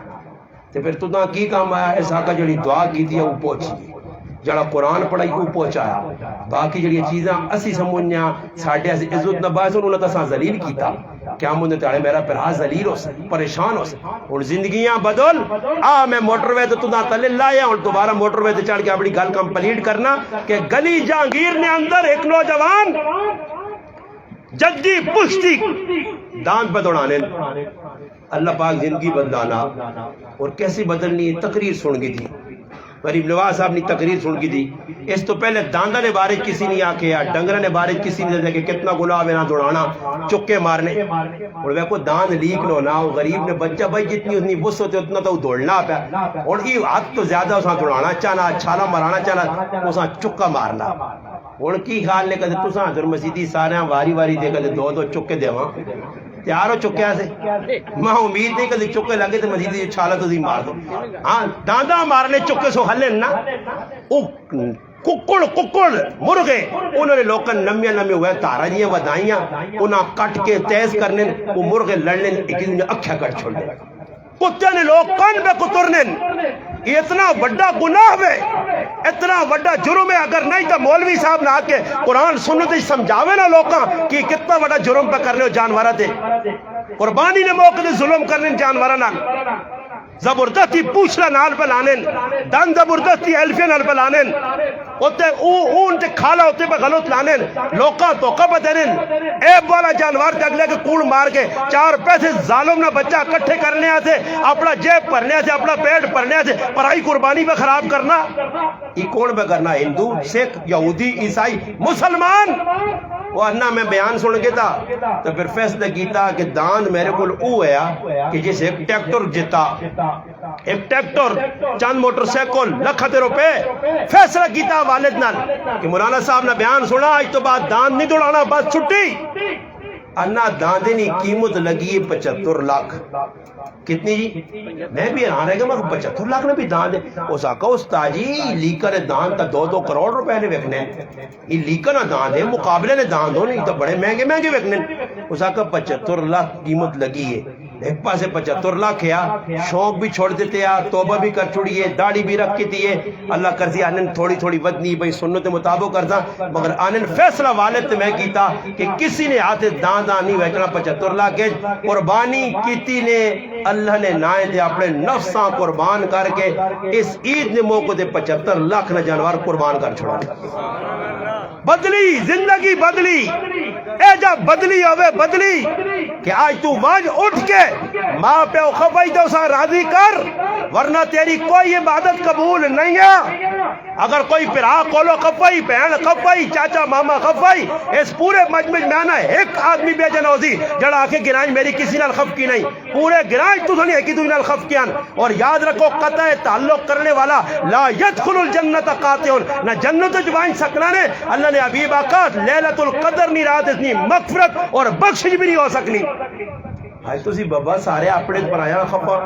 تے پھر تو نہ کی کام آیا ایسا کا جڑی دعا کی تھی وہ پہنچی جڑا قرآن پڑھائی وہ پہنچایا باقی جڑی چیزاں اسی سمجھنیاں ساڈے اسی عزت نہ باعث انہوں نے تساں ذلیل کیتا کیا مجھے تاڑے میرا پھرا ذلیل ہو سکے پریشان ہو سکے اور زندگیاں بدل میں موٹر وے تو نہ تلے لایا اور دوبارہ موٹر وے تے چڑھ کے اپنی گل کمپلیٹ کرنا کہ گلی جہانگیر نے اندر ایک نوجوان جدی پشتی دانت پہ دوڑانے اللہ پاک زندگی بدلانا اور کیسی بدلنی تقریر سن گئی تھی غریب نواز صاحب نے تقریر سن کی تھی اس تو پہلے داندہ نے بارے کسی نہیں آکھیا ڈنگرہ نے بارے کسی نہیں کہ کتنا گناہ میں نہ دوڑانا چکے مارنے اور وہ کو داند لیک نہ ہونا غریب نے بچہ بھائی جتنی اتنی بس ہوتے اتنا تو دوڑنا پہ اور یہ حد تو زیادہ اساں دوڑانا چاہنا چھالا مرانا چاہنا اساں چکا مارنا اور کی خیال نے کہتے تساں حضر مسیدی سارے واری واری دے کہتے دو چکے دیواں تیار ہو چکے سے میں امید نہیں کہ چکے لگے تو مزید چھالا تو مار دو ہاں داندہ مارنے چکے سو ہلے نا ککڑ مرغے انہوں نے لوکاں نمیاں نمیاں ہوئے تارا جیاں ودائیاں انہاں کٹ کے تیز کرنے وہ مرغے لڑنے ایک دن اکھیا کٹ چھوڑ دے کتے نے لوگ کن پہ کترنے یہ اتنا بڑا گناہ ہے اتنا بڑا جرم ہے اگر نہیں تو مولوی صاحب نہ آکے قرآن سنت سمجھاوے نا لوکاں کہ کتنا بڑا جرم پہ کرنے ہو جانورہ دے قربانی نے موقع دے ظلم کرنے جانورہ نال زبردستی پوچھلا نال پہ لانن دن زبردستی ایلفین نال پہ لانن ہوتے اون تے کھالا ہوتے پہ غلط لانن لوکاں تو کب دینن ایب والا جانوار تے اگلے کے کوڑ مار کے 4 پیسے ظالم نہ بچہ کٹھے کرنے آتے اپنا جیب پرنے آتے اپنا پیٹ پرنے آتے پرائی قربانی پہ خراب کرنا یہ کون پہ کرنا ہندو سکھ یہودی عیسائی مسلمان وہ انہا میں بیان سن کے تھا تو پھر فیصلہ کیتا کہ دان میرے کو ہے کہ جیسے ایک ٹریکٹر جتا ایک ٹریکٹر چند موٹر سیکل لکھتے روپے فیصلہ کیتا والد نال کہ مولانا صاحب نے بیان سنا آج تو بعد دان نہیں دوڑانا بس چھٹی انہا دان دینی قیمت لگی 75 لاکھ کتنی جی میں بھی حیران رہ گیا میں 75 لاکھ نے بھی دان دے اس آقا استاد جی لیکر دان تا 2 کروڑ روپے نے وکنے یہ لیکر دان دے مقابلے نے دان دو نہیں تو بڑے مہنگے مہنگے وکنے اس آقا 75 لاکھ قیمت لگی ہے ایک پاسے 75 لاکھ ہے شوق بھی چھوڑ دیتے ہیں توبہ بھی کر چھوڑیے داڑھی بھی رکھ کے دیئے اللہ کرزی آنن تھوڑی تھوڑی ودنی بھئی سنت مطابق کرتا مگر آنن فیصلہ والد میں کیتا کہ کسی نے آتے دان نہیں ویچنا 75 لاکھ ہے قربانی کیتی نے اللہ نے نائے دے اپنے نفساں قربان کر کے اس عید نے موقع دے 75 لاکھ نہ جانوار قربان کر چھوڑا بدلی زندگی بدلی اے جا بدلی ہوئے بدلی کہ آج تو واج اٹھ کے ماں پہ خفائی تو اسا راضی کر ورنہ تیری کوئی عبادت قبول نہیں ہے اگر کوئی پرا کولو خفائی بہن خفائی چاچا ماما خفائی اس پورے مجمع میں آنا ایک آدمی بے جنوزی جڑا آکے گرائیں میری کسی نال خف کی نہیں پورے گرائیں تو سنی ایک ہی نال خف کیان اور یاد رکھو قطع تعلق کرنے والا لا يدخل الجنت قاطعون نہ جنت جوائن سکنانے اللہ نے حبیب آقا لیلۃ القدر نہیں رات اتنی مغفرت اور بخشش بھی نہیں ہو سکنی آج تو سی بابا سارے اپنے پرایا خفا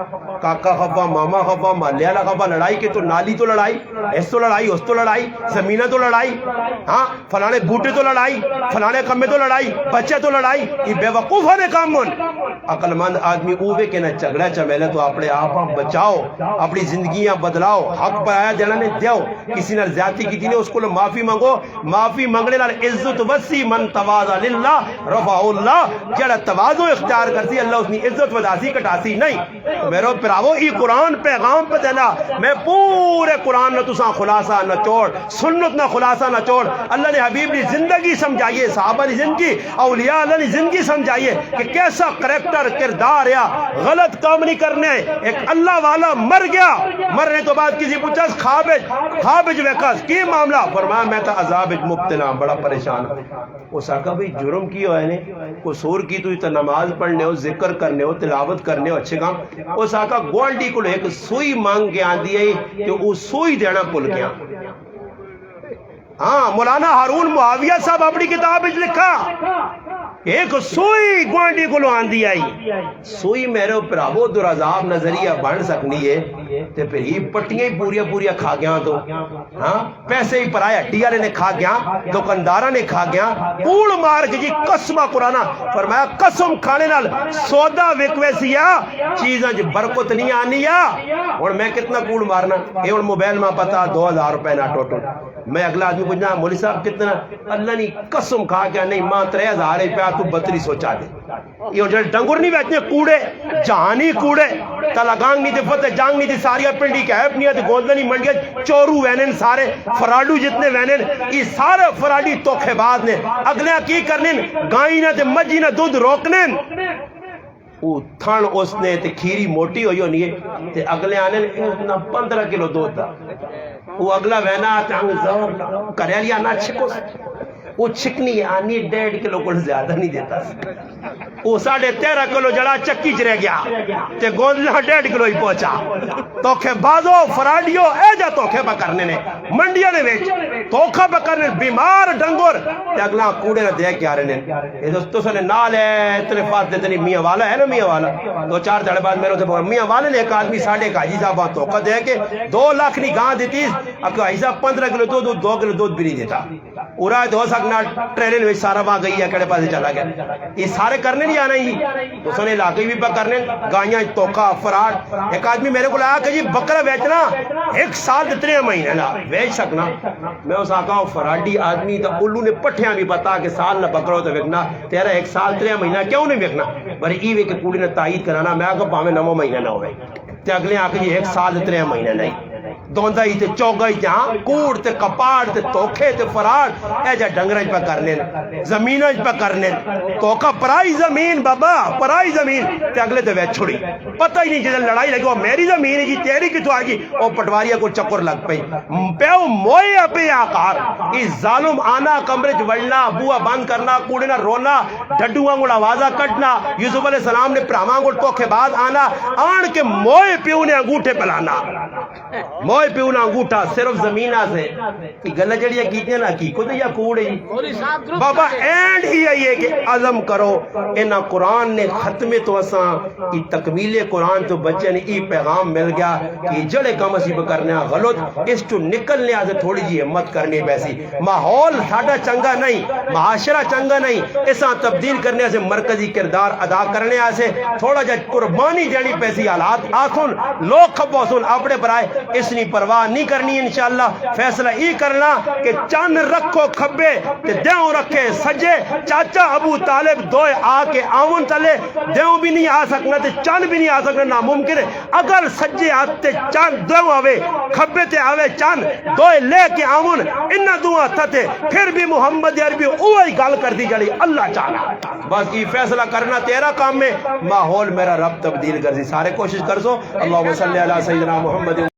کاکا خفا ماما خفا مالیالا خفا لڑائی کے تو نالی تو لڑائی اس تو لڑائی اس تو لڑائی زمینہ تو لڑائی ہاں فلانے بوٹے تو لڑائی فلانے کمے تو لڑائی بچے تو لڑائی یہ بے وقوف ہونے کام من عقل مند آدمی اوے کے نہ جھگڑا چمیلے تو اپنے آپ بچاؤ اپنی زندگیاں بدلاؤ حق پر آیا دینا نے دیو کسی نے زیادتی کی تھی نے اس کو معافی مانگو معافی مانگنے نال عزت وسی من تواضع للہ رفع اللہ جڑا تواضع اختیار کرتی اللہ اس نے عزت وداسی کٹاسی نہیں تو میرے پراو ای قرآن پیغام پہ دینا میں پورے قرآن نہ تساں خلاصہ نہ چوڑ سنت نہ خلاصہ نہ چوڑ اللہ نے حبیب نے زندگی سمجھائیے صحابہ نے زندگی اولیاء اللہ نے زندگی سمجھائیے کہ کیسا کریکٹر کردار یا غلط کام نہیں کرنے ایک اللہ والا مر گیا مرنے تو بعد کسی پوچھا خواب خواب وچ ویکھا کی معاملہ؟ فرمایا میں تو عذاب وچ مبتلا بڑا پریشان ہوں۔ اس آقا بھئی جرم کی ہوئے نے؟ قصور کی تو نماز پڑھنے ہو، ذکر کرنے ہو، تلاوت کرنے ہو، اچھے کام۔ اس آقا گوانڈی کو ایک سوئی مانگ کے آن دی کہ وہ سوئی دینا بھول گیا۔ ہاں مولانا ہارون معاویہ صاحب اپنی کتاب وچ لکھا ایک سوئی گوانڈی کو آندی آئی، سوئی میرے پراو در عذاب نظریہ بن سکنی ہے تے پھر ہی پٹیاں ہی پوریا کھا گیا، تو ہاں پیسے ہی پرائے ہڈی والے نے کھا گیا، دکانداراں نے کھا گیا، کوڑ مار کے جی قسمہ قرآن فرمایا قسم کھانے نال سودا وک ویسیا چیزاں جو برکت نہیں آنی آ۔ اور میں کتنا کوڑ مارنا، یہ اور موبائل میں پتا 2000 روپے نہ ٹوٹل، میں اگلا آدمی پوچھنا مولوی صاحب کتنا؟ اللہ نہیں قسم کھا کے نہیں ماں 3000 روپیہ تو 3200 دے۔ یہ جو ڈنگر نہیں بیٹھنے کوڑے جہانی کوڑے تلگانگ نہیں تھے فتح جانگ نہیں تھی ساریا پنڈی کے ایپ نہیں تھی گوندنی منڈیا چورو وینن سارے فراڈو جتنے وینن یہ سارے فراڈی توکھے بعد نے اگلے کی کرنے گائیں نہ تے مجھی نہ دودھ روکنے وہ تھن اس نے تے کھیری موٹی ہوئی ہونی ہے تے اگلے آنے 15 کلو دودھ تھا وہ اگلا وینا تنگ زور کرے لیا نہ چھکو وہ چھکنی آنی 1.5 کلو کو زیادہ نہیں دیتا وہ 13.5 کلو جڑا چکی چ رہ گیا تے گوندلا 1.5 کلو ہی پہنچا توکھے بازو فراڈیو اے جا توکھے پکڑنے نے منڈیاں نے وچ توکھا پکڑنے بیمار ڈنگر تے اگلا کوڑے نہ دے کے آ رہے نے اے دوستو سنے نال ہے اتنے فاس دے میاں والا ہے نا میاں والا 2-4 دھڑے بعد میرے سے میاں والے نے ایک آدمی ساڈے کا حاجی صاحب توکھا دے کے 2 لاکھ نہیں گاں دیتی اکو حاجی صاحب 15 کلو دودھ 2 کلو دودھ بھی نہیں دیتا پورا ہو سکنا ٹرینن میں سارا وہاں گئی ہے کڑے پاسے چلا گیا یہ سارے کرنے نہیں آنا ہی تو سنے علاقے بھی پا کرنے گائیاں توکا فراڈ ایک آدمی میرے کو لایا کہ جی بکرا بیچنا 1 سال 3 مہینے لا بیچ سکنا میں اس آقا ہوں فراڈی آدمی تو الو نے پٹھیاں بھی بتا کہ سال نہ بکرو تو وکنا تیرا 1 سال 3 مہینہ کیوں نہیں وکنا بری ای وے کہ کوڑی نے تائید کرانا میں آگا پاہمیں 9 مہینہ نہ ہوئے تے اگلے آقا جی 1 سال 3 مہینہ نہیں دوندائی تے چوگائی جہاں کوڑ تے کپاڑ تے توکھے تے فراڈ اے جا ڈنگرج پہ کرنے زمینج پہ کرنے توکھا پرائی زمین بابا پرائی زمین تے اگلے تے ویچ چھوڑی پتہ ہی نہیں جیسے لڑائی لگی وہ میری زمین ہے جی تیری کتو آگی وہ پٹواریا کو چکر لگ پئی پیو موئے اپے آکار اس ظالم آنا کمرج وڑنا بوا بند کرنا کوڑنا رونا ڈھڈو آنگوڑ آوازہ کٹنا یوسف علیہ السلام نے پرام آنگوڑ توکھے بعد آنا آن کے موئے پیو نے انگوٹھے پلانا موئے پہ انہاں انگوٹھا صرف زمین آسے کہ گلہ جڑیا کیتے ہیں نا کی کو تو یا کوڑے جی بابا اینڈ ہی ہے کہ عظم کرو انہاں قرآن نے ختم تو اساں کی تکمیل قرآن تو بچے نے ای پیغام مل گیا کہ جڑے کام اسی بکرنے غلط اس تو نکلنے آسے تھوڑی جی ہمت کرنی پیسی ماحول ساڑھا چنگا نہیں معاشرہ چنگا نہیں اساں تبدیل کرنے آسے مرکزی کردار ادا کرنے آسے تھوڑا جا قربانی دینی پیسی حالات آسن لوگ کھپو سن اپنے برائے اس نے پرواہ نہیں کرنی انشاءاللہ فیصلہ ہی کرنا کہ چند رکھو کھبے تے دیوں رکھے سجے چاچا ابو طالب دوئے آ کے آون تلے دیوں بھی نہیں آ سکنا تے چند بھی نہیں آ سکنا ناممکن ہے اگر سجے آتے چند دیوں آوے کھبے تے آوے چند دوئے لے کے آون انہ دعا تھتے پھر بھی محمد عربی اوہی گال کر دی جڑی اللہ چاہنا بس یہ فیصلہ کرنا تیرا کام میں ماحول میرا رب تبدیل کر دی سارے کوشش کر سو اللہم صلی علی سیدنا محمد